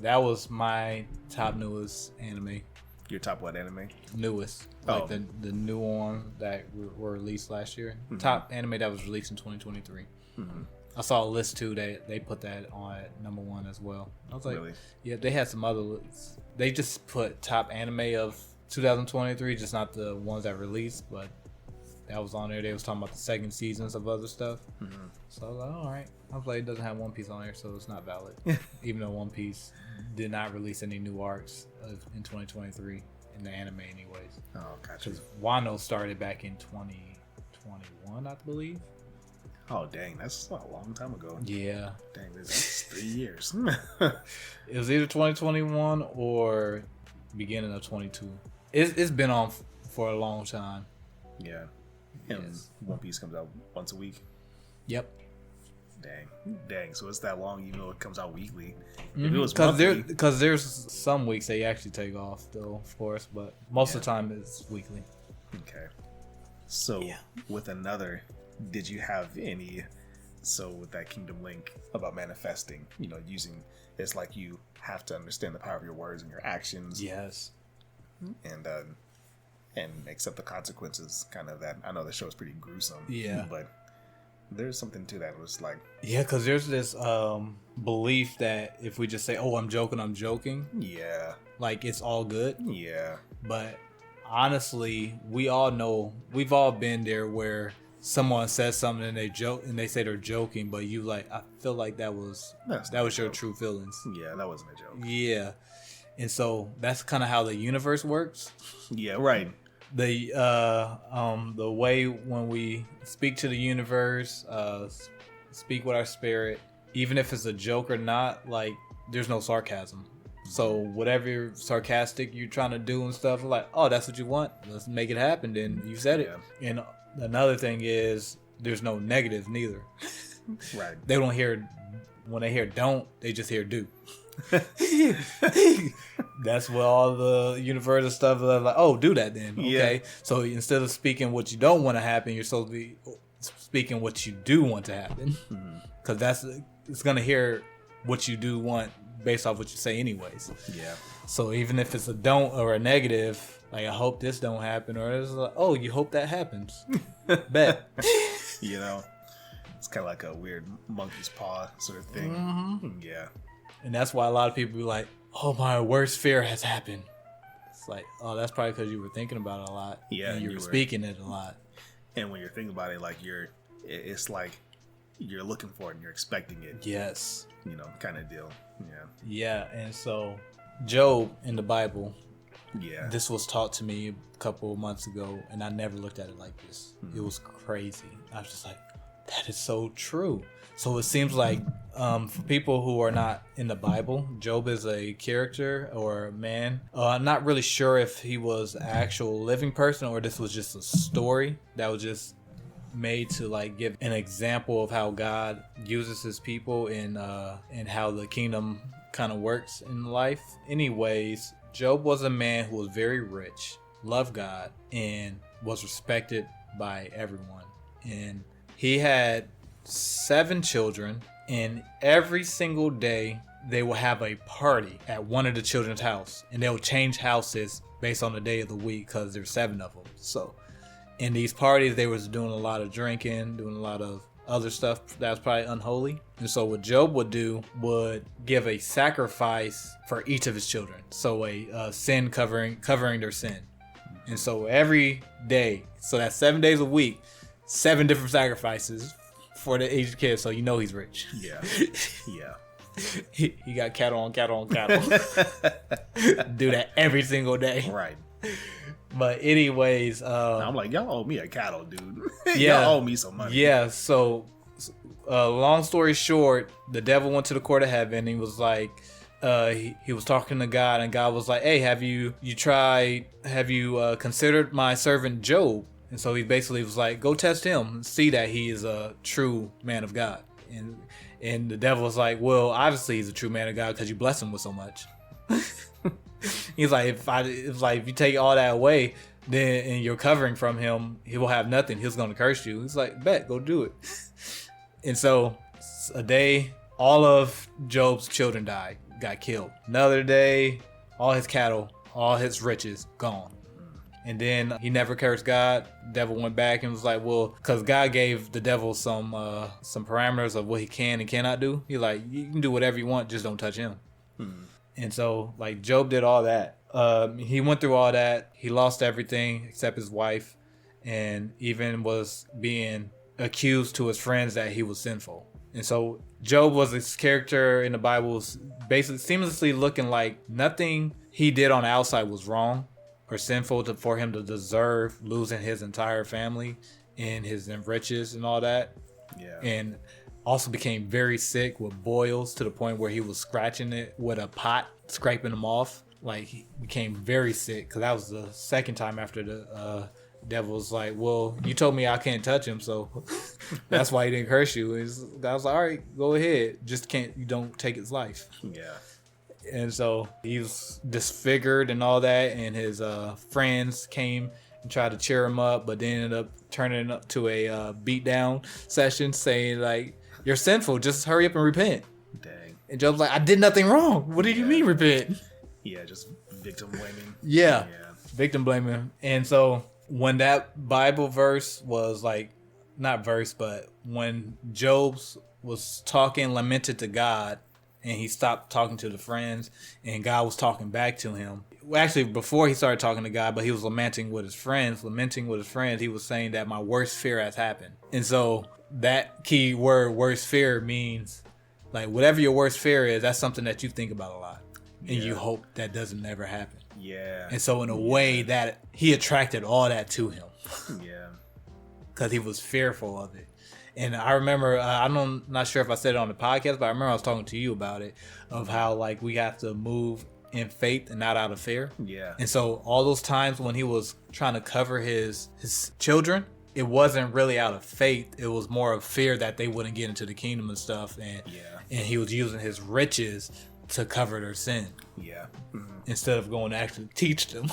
that was my top newest anime. Your top what anime? Newest. Like the new one that were released last year. Top anime that was released in 2023. I saw a list too that they put that on at number 1 as well. I was like, yeah, they had some other lists. They just put top anime of 2023, just not the ones that released, but that was on there. They was talking about the second seasons of other stuff. So I was like, all right. I was like, it doesn't have One Piece on there, so it's not valid. Even though One Piece did not release any new arcs in 2023 in the anime anyways. Oh, gotcha. Because Wano started back in 2021, I believe. Oh, dang. That's a long time ago. Yeah. Dang, that's 3 years. It was either 2021 or beginning of 22. It's been on for a long time. Yeah. And One Piece comes out once a week. Yep. Dang. So it's that long, even though it comes out weekly. If it was monthly, because there's some weeks they actually take off, though, of course, but most of the time it's weekly. Okay. So with another, did you have any? So with that Kingdom Link about manifesting, you know, using it's like you have to understand the power of your words and your actions. Yes. And accept the consequences. Kind of that. I know the show is pretty gruesome. Yeah. But there's something to that. It was like, yeah, because there's this belief that if we just say, "Oh, I'm joking," yeah, like it's all good. Yeah. But honestly, we all know, we've all been there where someone says something and they joke and they say they're joking, but you like, I feel like that was your true feelings. Yeah, that wasn't a joke. Yeah, and so that's kind of how the universe works. Yeah, right. The way when we speak to the universe, speak with our spirit, even if it's a joke or not, like there's no sarcasm. So whatever sarcastic you're trying to do and stuff, like, oh, that's what you want, let's make it happen. Then you said it. And another thing is there's no negative neither. Right. They don't hear, when they hear don't, they just hear do. That's what all the universal stuff is like. Oh, do that then. Okay. Yeah. So instead of speaking what you don't want to happen, you're supposed to be speaking what you do want to happen. Because it's gonna hear what you do want based off what you say anyways. Yeah. So even if it's a don't or a negative, like I hope this don't happen, or it's like, oh, you hope that happens. Bet. You know, it's kind of like a weird monkey's paw sort of thing. Yeah. And that's why a lot of people be like, oh, my worst fear has happened. It's like, oh, that's probably because you were thinking about it a lot. Yeah, and you were speaking it a lot. And when you're thinking about it, like it's like you're looking for it and you're expecting it. Yes. Kind of deal. Yeah. Yeah, and so Job in the Bible, this was taught to me a couple of months ago, and I never looked at it like this. It was crazy. I was just like, that is so true. So it seems like for people who are not in the Bible, Job is a character or a man. I'm not really sure if he was an actual living person or this was just a story that was just made to like give an example of how God uses his people and how the kingdom kind of works in life. Anyways, Job was a man who was very rich, loved God, and was respected by everyone. And he had 7 children, and every single day they will have a party at one of the children's house, and they'll change houses based on the day of the week because there's 7 of them. So in these parties, they was doing a lot of drinking, doing a lot of other stuff that was probably unholy. And so what Job would do would give a sacrifice for each of his children. So a sin covering their sin. And so every day, so that's 7 days a week, 7 different sacrifices for each kid. So he's rich. Yeah. Yeah. He got cattle on cattle on cattle. Do that every single day. Right. But anyways, I'm like, y'all owe me a cattle, dude. Yeah, y'all owe me some money. Yeah. So, long story short, the devil went to the court of heaven. He was like, he was talking to God, and God was like, "Hey, have you considered my servant Job?" And so he basically was like, "Go test him, and see that he is a true man of God." And the devil was like, "Well, obviously he's a true man of God because you bless him with so much." He's like, if you take all that away, then and you're covering from him, he will have nothing. He's going to curse you. He's like, bet, go do it. And so a day, all of Job's children died, got killed. Another day, all his cattle, all his riches gone. And then he never cursed God. Devil went back and was like, well, because God gave the devil some parameters of what he can and cannot do. He like, you can do whatever you want, just don't touch him. And so, like, Job did all that. He went through all that. He lost everything except his wife, and even was being accused to his friends that he was sinful. And so, Job was this character in the Bible, basically seamlessly looking like nothing he did on the outside was wrong or sinful for him to deserve losing his entire family and his riches and all that. Yeah. And also became very sick with boils to the point where he was scratching it with a pot, scraping them off. Like, he became very sick because that was the second time after the devil was like, well, you told me I can't touch him, so that's why he didn't curse you. And I was like, all right, go ahead. Just you don't take his life. Yeah. And so he was disfigured and all that, and his friends came and tried to cheer him up, but they ended up turning it up to a beatdown session saying, like, you're sinful, just hurry up and repent. Dang. And Job's like, I did nothing wrong. What do you mean repent? Yeah, just victim blaming. Yeah, victim blaming. And so when that Bible verse was like, not verse, but when Job was talking, lamented to God, and he stopped talking to the friends, and God was talking back to him. Well, actually, before he started talking to God, but he was lamenting with his friends. He was saying that my worst fear has happened. And so that key word, worst fear, means like whatever your worst fear is, that's something that you think about a lot. And you hope that doesn't ever happen. Yeah. And so in a way that he attracted all that to him. Yeah. Because he was fearful of it. And I remember, I'm not sure if I said it on the podcast, but I remember I was talking to you about it, of how like we have to move in faith and not out of fear. Yeah. And so all those times when he was trying to cover his children, it wasn't really out of faith. It was more of fear that they wouldn't get into the kingdom and stuff. And he was using his riches to cover their sin. Yeah. Mm-hmm. Instead of going to actually teach them.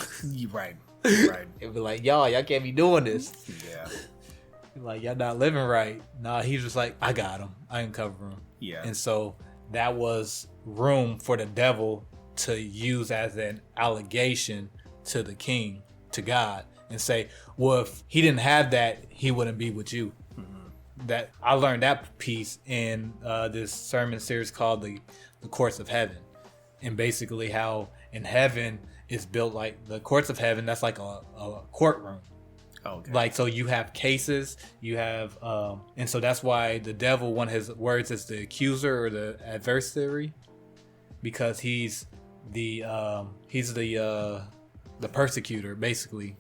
Right. Right. It'd be like, y'all can't be doing this. Yeah. Like, y'all not living right. Nah, he's just like, I got him. I can cover him. Yeah. And so that was room for the devil to use as an allegation to the king, to God, and say, well, if he didn't have that, he wouldn't be with you. Mm-hmm. That I learned that piece in this sermon series called the Courts of Heaven, and basically how in heaven is built like the courts of heaven. That's like a courtroom. Okay. Like, so you have cases, you have, and so that's why the devil, one of his words is the accuser or the adversary, because he's the persecutor, basically.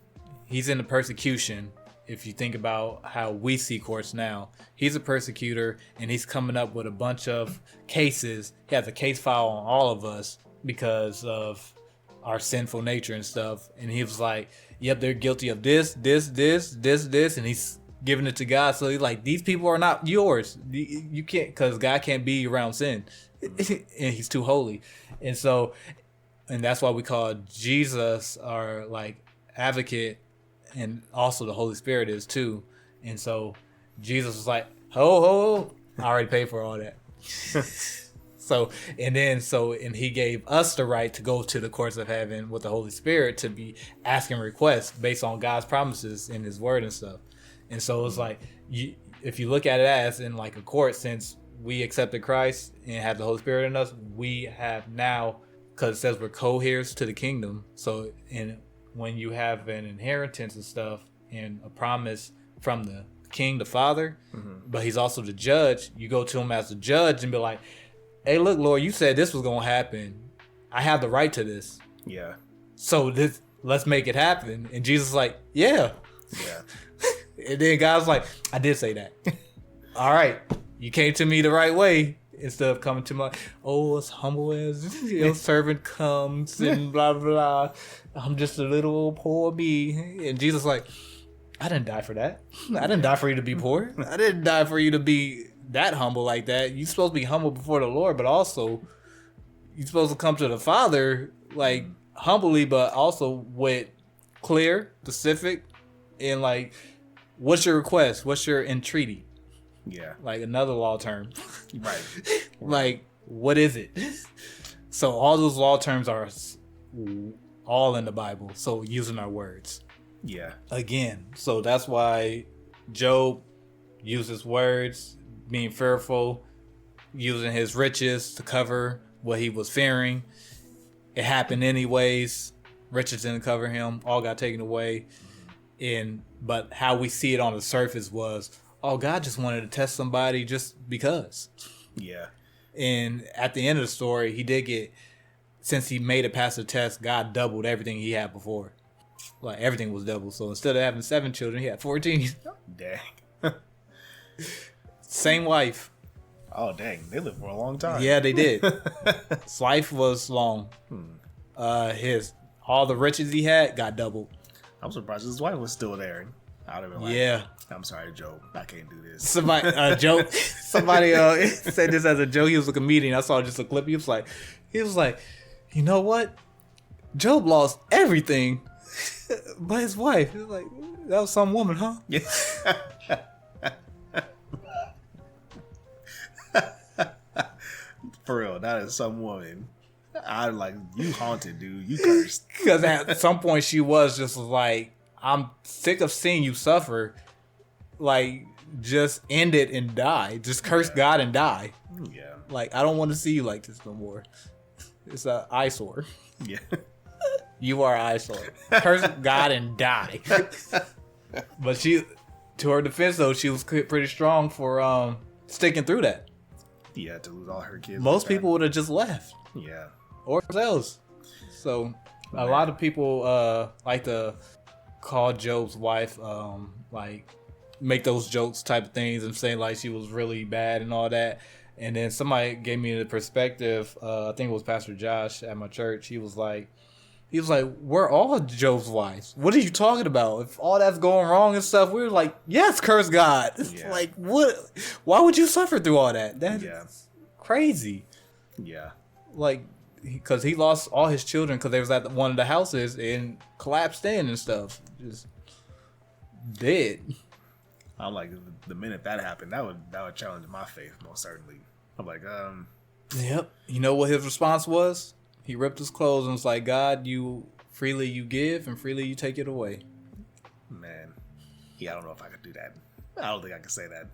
He's in the persecution. If you think about how we see courts now, he's a persecutor and he's coming up with a bunch of cases. He has a case file on all of us because of our sinful nature and stuff. And he was like, yep, they're guilty of this, and he's giving it to God. So he's like, these people are not yours. You can't, because God can't be around sin. And he's too holy. And so, and that's why we call Jesus our like advocate, and also the Holy Spirit is too. And so Jesus was like, ho, I already paid for all that. And he gave us the right to go to the courts of heaven with the Holy Spirit to be asking requests based on God's promises in his word and stuff. And so it's like, if you look at it as in like a court, since we accepted Christ and have the Holy Spirit in us, we have now, because it says we're co-heirs to the kingdom. So when you have an inheritance and stuff and a promise from the king, the father, but he's also the judge, you go to him as the judge and be like, hey, look, Lord, you said this was going to happen. I have the right to this. Yeah. So let's make it happen. And Jesus is like, yeah. And then God's like, I did say that. All right. You came to me the right way. Instead of coming to as humble as your servant comes and blah, blah. I'm just a little poor me. And Jesus like, I didn't die for that. I didn't die for you to be poor. I didn't die for you to be that humble like that. You're supposed to be humble before the Lord, but also you're supposed to come to the Father like humbly, but also with clear, specific, and like, what's your request? What's your entreaty? Yeah. Like another law term. Right. Like, what is it? So all those law terms are all in the Bible. So using our words. Yeah. Again. So that's why Job uses words, being fearful, using his riches to cover what he was fearing. It happened anyways. Riches didn't cover him. All got taken away. But how we see it on the surface was, oh, God just wanted to test somebody just because. Yeah. And at the end of the story, he did get, since he made it past the test, God doubled everything he had before. Like, everything was doubled. So instead of having 7 children, he had 14. Dang. Same wife. Oh, dang. They lived for a long time. Yeah, they did. His life was long. All the riches he had got doubled. I'm surprised his wife was still there. I would have been like, Yeah. I'm sorry, Joe. I can't do this. Somebody joke. Somebody said this as a joke. He was a comedian. I saw just a clip. He was like, you know what? Job lost everything, but his wife. He was like, that was some woman, huh? Yeah. For real, that is some woman. I'm like, you haunted, dude. You cursed. Because at some point she was just like, I'm sick of seeing you suffer. Like, just end it and die. Just curse God and die. Yeah. Like, I don't want to see you like this no more. It's an eyesore. Yeah. You are an eyesore. Curse God and die. But she, to her defense though, she was pretty strong for sticking through that. Yeah, to lose all her kids. Most people would have just left. Yeah. Or else. So a lot of people like to call Job's wife, like make those jokes type of things and say like she was really bad and all that. And then somebody gave me the perspective. I think it was Pastor Josh at my church. He was like, we're all Job's wives. What are you talking about? If all that's going wrong and stuff, we were like, yes, curse God. Yeah. Like, what? Why would you suffer through all that? That's crazy. Yeah. Like, because he lost all his children because they was at one of the houses and collapsed in and stuff. Just dead. I'm like, the minute that happened, that would challenge my faith most certainly. I'm like, Yep. You know what his response was? He ripped his clothes and was like, God, you freely you give and freely you take it away. Man, yeah, I don't know if I could do that. I don't think I can say that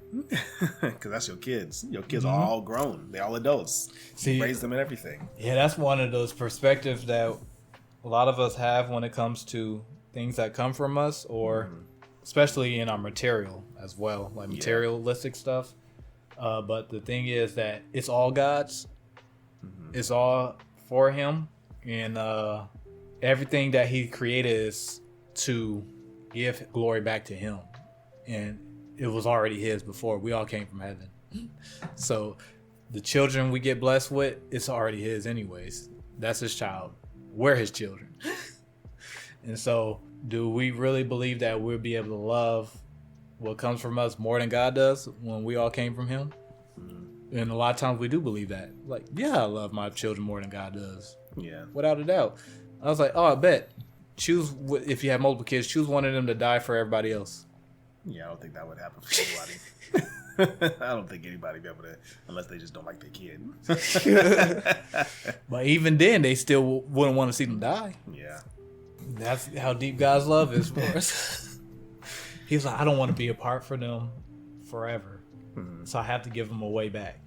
because that's your kids. Your kids are all grown. They're all adults. See, you raise them and everything. Yeah, that's one of those perspectives that a lot of us have when it comes to things that come from us, or especially in our material as well, like materialistic stuff. But the thing is that it's all God's. It's all for him, and everything that he created is to give glory back to him, and it was already his before we all came from heaven. So the children we get blessed with, it's already his anyways. That's his child. We're his children. And so do we really believe that we'll be able to love what comes from us more than God does when we all came from him? And a lot of times we do believe that. Like, yeah, I love my children more than God does. Yeah. Without a doubt. I was like, oh, I bet. Choose, if you have multiple kids, choose one of them to die for everybody else. Yeah, I don't think that would happen for anybody. I don't think anybody would be able to, unless they just don't like their kid. But even then, they still wouldn't want to see them die. Yeah. That's how deep God's love is for us. He was like, I don't want to be apart from them forever. So I have to give them a way back.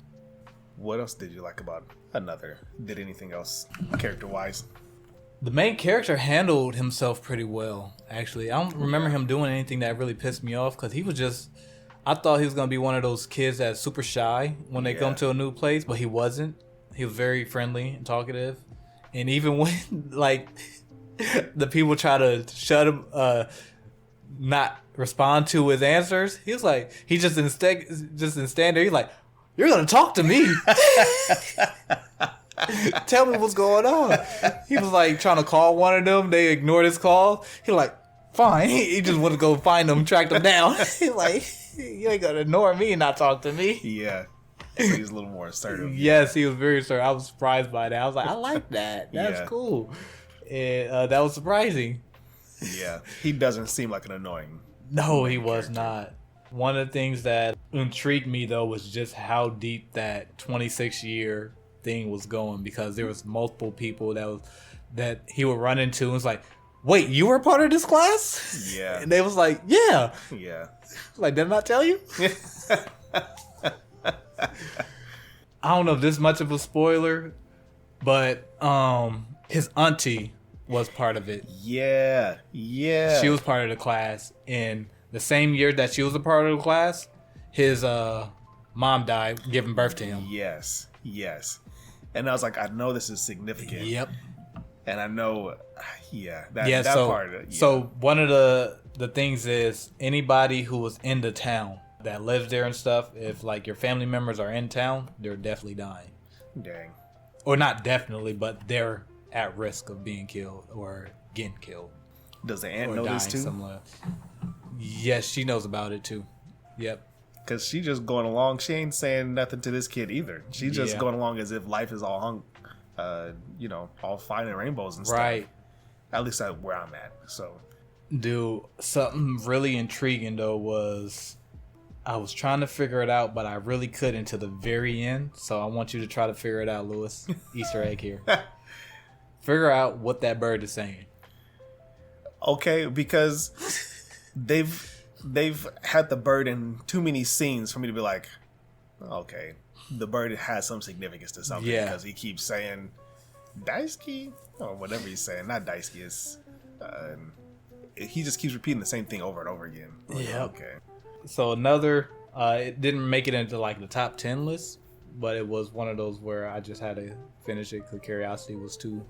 What else did you like about Another? Did anything else character-wise? The main character handled himself pretty well, actually. I don't remember him doing anything that really pissed me off, because he was just... I thought he was going to be one of those kids that's super shy when they come to a new place, but he wasn't. He was very friendly and talkative. And even when, like, the people try to shut him, not respond to his answers, he was like, he just didn't stand there. He's like, you're going to talk to me. Tell me what's going on. He was like trying to call one of them. They ignored his call. He was like, fine. He just wanted to go find them, track them down. He's like, you ain't gonna ignore me and not talk to me. Yeah. So he was a little more assertive. Yes, he was very assertive. I was surprised by that. I was like, I like that. That's cool. And that was surprising. Yeah. He doesn't seem like an annoying. No, he was not. One of the things that intrigued me, though, was just how deep that 26-year thing was going, because there was multiple people that he would run into and was like, wait, you were part of this class? Yeah. And they was like, yeah. Yeah. Like, did I not tell you? I don't know if this much of a spoiler, but his auntie was part of it. Yeah. Yeah. She was part of the class. And the same year that she was a part of the class, his mom died giving birth to him. Yes. Yes. And I was like, I know this is significant. Yep. And I know, that part of it. Yeah. So one of the things is, anybody who was in the town that lives there and stuff, if like your family members are in town, they're definitely dying. Dang. Or not definitely, but they're at risk of being killed or getting killed. Does the aunt know this too? Somewhere. Yes, she knows about it too. Yep. Because she just going along. She ain't saying nothing to this kid either. She's just going along as if life is all hung, all fine and rainbows and stuff. Right. At least that's where I'm at. So, dude, something really intriguing though was, I was trying to figure it out, but I really couldn't to the very end. So I want you to try to figure it out, Lewis. Easter egg here. Figure out what that bird is saying. Okay, because they've had the bird in too many scenes for me to be like, okay, the bird has some significance to something, because he keeps saying Daisuke or whatever he's saying. Not Daisuke. It's he just keeps repeating the same thing over and over again. Like, yeah. Okay. So another, it didn't make it into like the top 10 list, but it was one of those where I just had to finish it because curiosity was too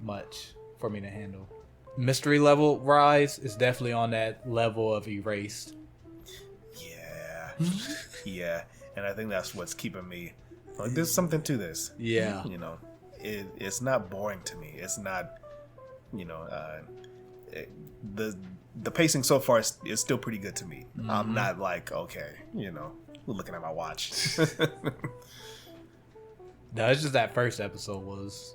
much for me to handle. Mystery level rise is definitely on that level of Erased. Yeah. Yeah. And I think that's what's keeping me like, there's something to this. Yeah. It's not boring to me. It's not, the pacing so far is still pretty good to me. Mm-hmm. I'm not like, okay, looking at my watch. No, it's just that first episode was.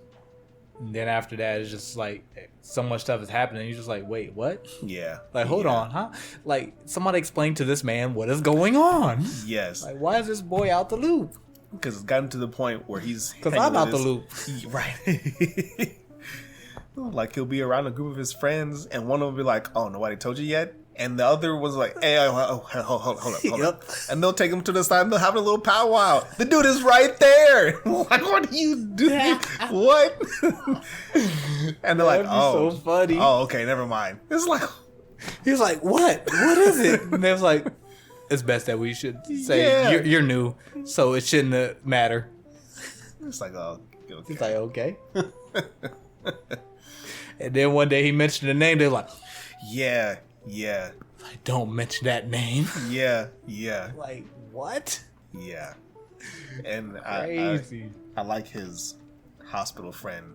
And then after that, it's just like so much stuff is happening. You're just like, wait, what? Yeah. Like, hold on, huh? Like, somebody explain to this man what is going on. Yes. Like, why is this boy out the loop? Because it's gotten to the point where he's... Because I'm out the loop. Right. Like, he'll be around a group of his friends, and one of them will be like, oh, nobody told you yet? And the other was like, hey, hold up. Yep. And they'll take him to the side and they'll have a little powwow. The dude is right there. Like, what are you doing? What? And they're like, oh. so funny. Oh, okay, never mind. It's like, He was like, what? What is it? And they was like, it's best that we should say, Yeah. you're new, so it shouldn't matter. it's like, oh, okay. He's like, okay. And then one day he mentioned the name. They're like, Yeah. like, don't mention that name. Yeah. Like, what? Yeah. And Crazy. I like his hospital friend.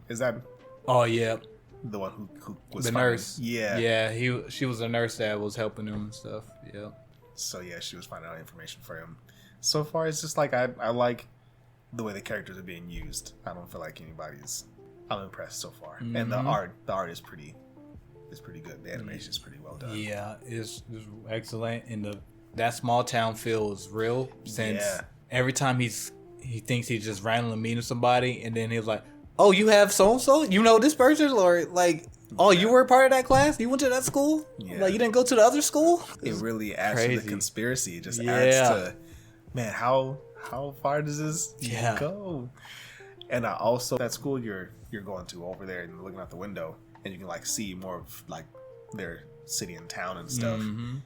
Is that Oh, yeah. the one who was The finding- nurse. Yeah. Yeah, she was a nurse that was helping him and stuff. Yeah. So yeah, she was finding out information for him. So far, it's just like I like the way the characters are being used. I don't feel like I'm impressed so far. And the art is pretty good. The animation is pretty well done. Yeah, it's excellent. And that small town feel is real, since every time he thinks he's just randomly meeting somebody, and then he's like, oh, you have so-and-so? You know this person? Or like, oh, you were a part of that class? You went to that school? Yeah. Like, you didn't go to the other school? It really adds to crazy. the conspiracy. It just adds to, man, how far does this go? And I also, that school you're going to over there and looking out the window, and you can like see more of like their city and town and stuff. Mm-hmm.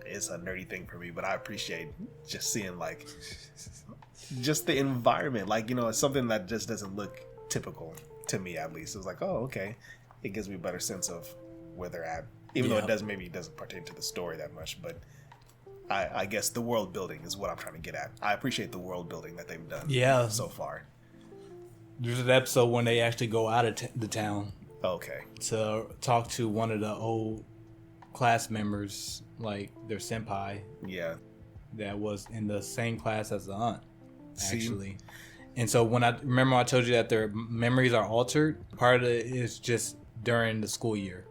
It's a nerdy thing for me, but I appreciate just seeing like just the environment. Like, you know, it's something that just doesn't look typical to me, at least. It's like, oh, okay. It gives me a better sense of where they're at, even though it doesn't pertain to the story that much. But I guess the world building is what I'm trying to get at. I appreciate the world building that they've done so far. There's an episode when they actually go out of the town Okay. to talk to one of the old class members, like their senpai, Yeah. that was in the same class as the aunt, See? actually. And so when I told you that their memories are altered, part of it is just during the school year.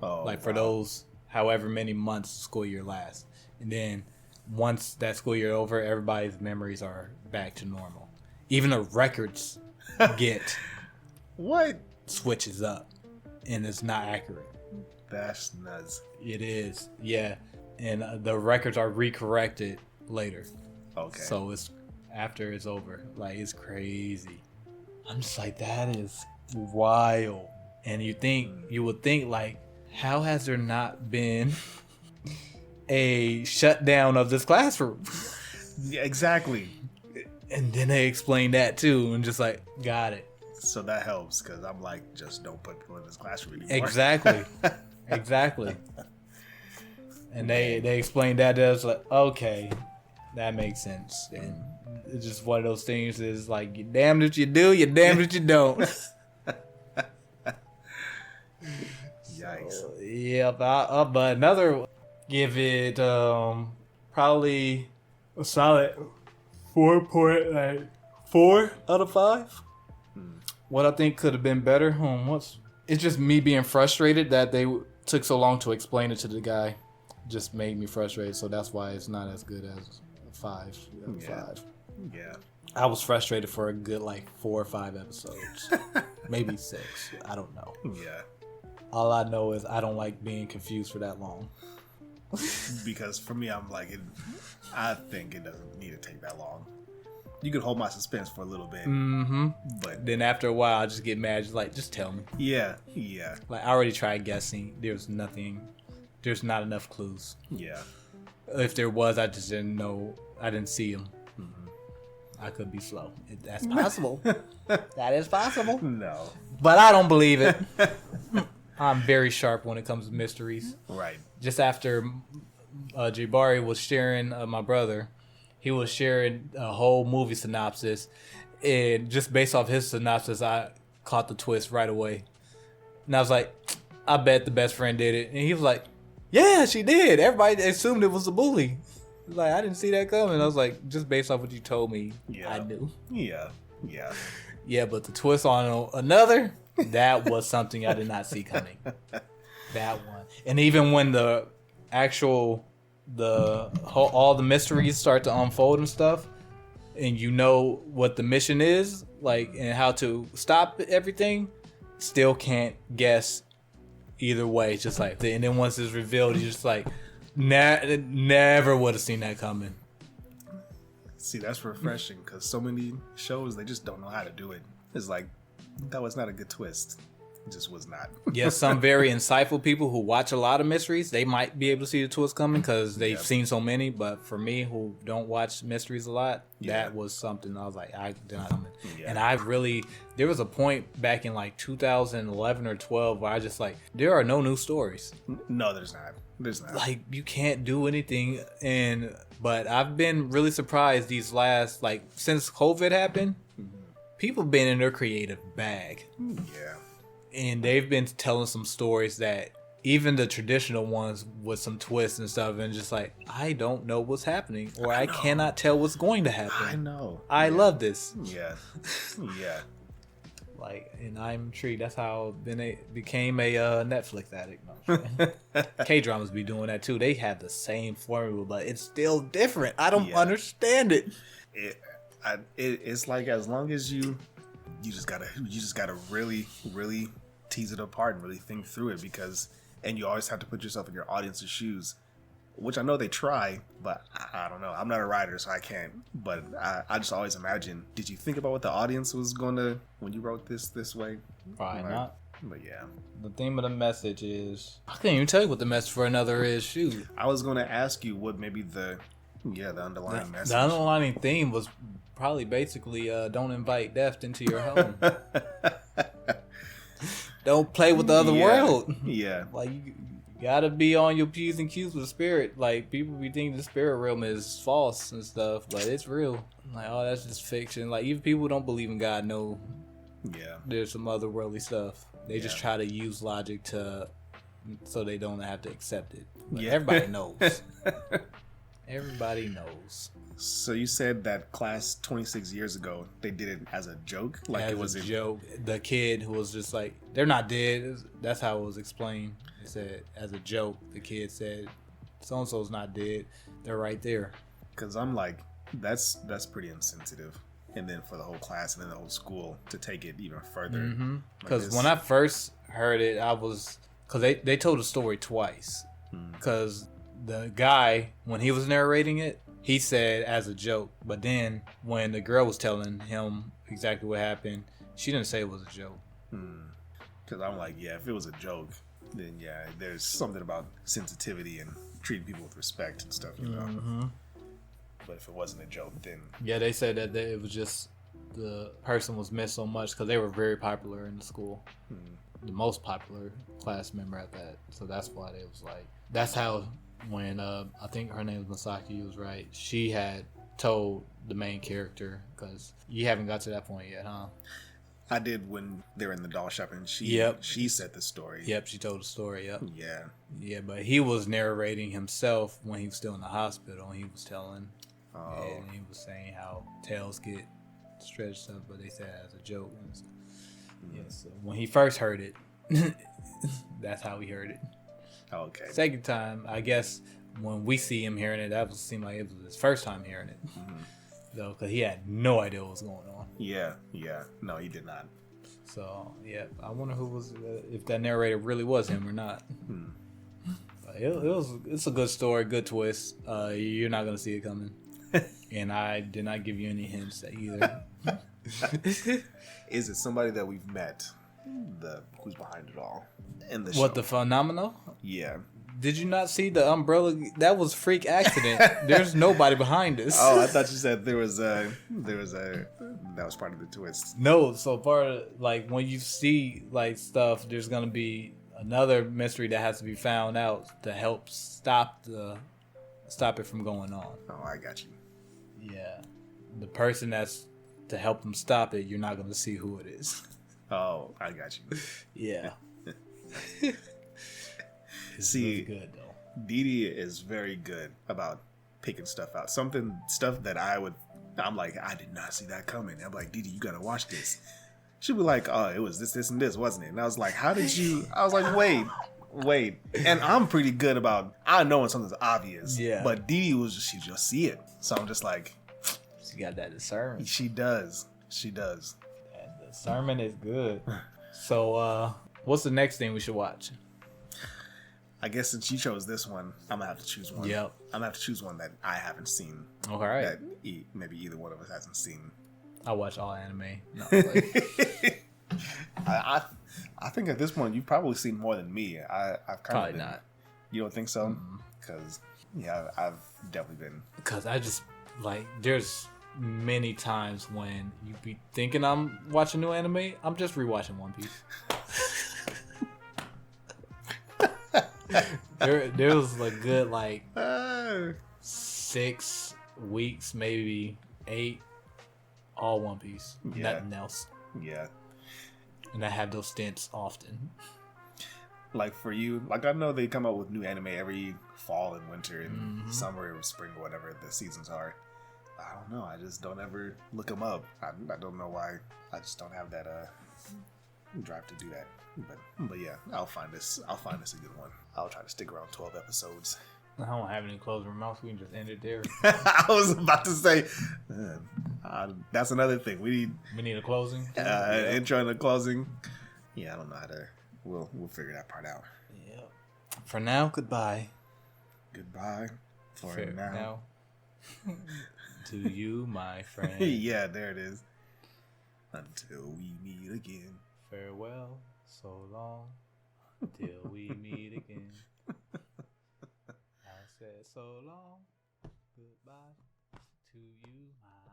Oh, Like for those however many months the school year lasts. And then once that school year over, everybody's memories are back to normal. Even the records get What? switches up and it's not accurate. That's nuts. It is, yeah. And the records are recorrected later. Okay. So it's after it's over. Like, it's crazy. I'm just like, that is wild. And you would think like, how has there not been a shutdown of this classroom? Yeah, exactly. And then they explain that too, and just like, got it. So that helps, because I'm like, just don't put people in this classroom anymore. Exactly. And they explained that. It's like, okay, that makes sense. And it's just one of those things. Is like, you damned if you do, you damned if you don't. Yikes. Yeah, but another, give it probably a solid 4.4 out of 5. What I think could have been better, it's just me being frustrated that they took so long to explain it to the guy. Just made me frustrated, so that's why it's not as good as 5 out of 5. Yeah. I was frustrated for a good 4 or 5 episodes, maybe 6. I don't know. Yeah. All I know is I don't like being confused for that long. Because for me, I'm like, I think it doesn't need to take that long. You could hold my suspense for a little bit. Mm-hmm. But then after a while, I just get mad. Just tell me. Yeah. Like, I already tried guessing. There's not enough clues. Yeah. If there was, I just didn't know. I didn't see them. Mm-hmm. I could be slow. That's possible. That is possible. No. But I don't believe it. I'm very sharp when it comes to mysteries. Right. Just after Jabari was sharing, my brother, he was sharing a whole movie synopsis. And just based off his synopsis, I caught the twist right away. And I was like, I bet the best friend did it. And he was like, yeah, she did. Everybody assumed it was a bully. Like, I didn't see that coming. I was like, just based off what you told me, I knew. Yeah. Yeah, but the twist on another, that was something I did not see coming. That one. And even when all the mysteries start to unfold and stuff, and you know what the mission is, and how to stop everything, still can't guess either way. It's just like, and then once it's revealed, you're just like, never would have seen that coming. See, that's refreshing because so many shows, they just don't know how to do it. It's like, that was not a good twist. It just was not. Yes, some very insightful people who watch a lot of mysteries, they might be able to see the twist coming because they've seen so many. But for me, who don't watch mysteries a lot, that was something I was like, I did not coming. And I really, there was a point back in like 2011 or 12 where I just like, there are no new stories. No, there's not. There's not. Like, you can't do anything. But I've been really surprised these last, like, since COVID happened, people been in their creative bag. Yeah. And they've been telling some stories that even the traditional ones with some twists and stuff, and just like, I don't know what's happening, or I cannot tell what's going to happen. I know. I love this. Yeah. Yeah. Like, and I'm intrigued. That's how became a Netflix addict. No, K-dramas be doing that too. They have the same formula, but it's still different. I don't understand it. It's like, as long as you just gotta really tease it apart and really think through it, because, and you always have to put yourself in your audience's shoes, which I know they try, but I don't know. I'm not a writer, so I can't. But I just always imagine, did you think about what the audience was going to, when you wrote this way? Probably not. But yeah. The theme of the message is, I can't even tell you what the message for another is. Shoot. I was going to ask you what maybe the underlying message. The underlying theme was probably basically, don't invite death into your home. Don't play with the other world. Yeah. Like, you gotta be on your P's and Q's with the spirit. Like, people be thinking the spirit realm is false and stuff, but it's real. Like, oh, that's just fiction. Like, even people who don't believe in God know there's some otherworldly stuff. They just try to use logic so they don't have to accept it. But everybody knows. Everybody knows. So you said that class 26 years ago, they did it as a joke? Like, as it was a joke. The kid who was just like, they're not dead. That's how it was explained. It said, as a joke, the kid said, so-and-so's not dead. They're right there. Because I'm like, that's pretty insensitive. And then for the whole class and then the whole school to take it even further. Because when I first heard it, I was... Because they told the story twice. Because the guy, when he was narrating it, he said as a joke. But then when the girl was telling him exactly what happened, she didn't say it was a joke. Because I'm like, if it was a joke, then there's something about sensitivity and treating people with respect and stuff, you know. But if it wasn't a joke, then... Yeah, they said that it was just the person was missed so much because they were very popular in the school. The most popular class member at that. So that's why they was like... That's how... When I think her name was Masaki, you was right. She had told the main character, because you haven't got to that point yet, huh? I did when they were in the doll shop, and she said the story. Yep, she told the story. Yep. Yeah, but he was narrating himself when he was still in the hospital, and he was telling, and he was saying how tails get stretched up, but they said it as a joke. So when he first heard it, that's how he heard it. Okay. Second time, I guess, when we see him hearing it, that seemed like it was his first time hearing it. Though, because he had no idea what was going on. Yeah. No, he did not. So, I wonder if that narrator really was him or not. But it's a good story, good twist. You're not going to see it coming. And I did not give you any hints either. Is it somebody that we've met? Who's behind it all in the show? What, the phenomenal? Yeah. Did you not see the umbrella? That was freak accident. There's nobody behind us. Oh, I thought you said that was part of the twist. No, so part of, like, when you see like stuff, there's gonna be another mystery that has to be found out to help stop it from going on. Oh, I got you. Yeah, the person that's to help them stop it, you're not gonna see who it is. Oh, I got you. Yeah. See, really good though. Dee is very good about picking stuff out. Stuff that I'm like, I did not see that coming. I'm like, Dee, you gotta watch this. She'd be like, oh, it was this, and this, wasn't it? And I was like, how did you? I was like, wait. And I'm pretty good about, I know when something's obvious. Yeah. But Dee she just see it. So I'm just like, she got that discernment. She does. That discernment is good. So, what's the next thing we should watch? I guess since you chose this one, I'm gonna have to choose one. Yep. I'm gonna have to choose one that I haven't seen. All right. That maybe either one of us hasn't seen. I watch all anime. No, I think at this point you've probably seen more than me. I've kind probably of been, not. You don't think so? Because I've definitely been. Because I just like there's many times when you be thinking I'm watching new anime, I'm just rewatching One Piece. there was a good 6 weeks, maybe 8, all One Piece, nothing else. Yeah. And I have those stints often. Like for you, like I know they come out with new anime every fall and winter and summer or spring or whatever the seasons are. I don't know. I just don't ever look them up. I don't know why. I just don't have that drive to do that. But yeah, I'll find this a good one. I'll try to stick around 12 episodes. I don't have any closing remarks. We can just end it there. I was about to say that's another thing. We need a closing. Intro and a closing. Yeah, I don't know how to. We'll figure that part out. Yeah. For now, goodbye. Goodbye. For now. To you, my friend. Yeah, there it is. Until we meet again. Farewell, so long, till we meet again. I said so long, goodbye to you, my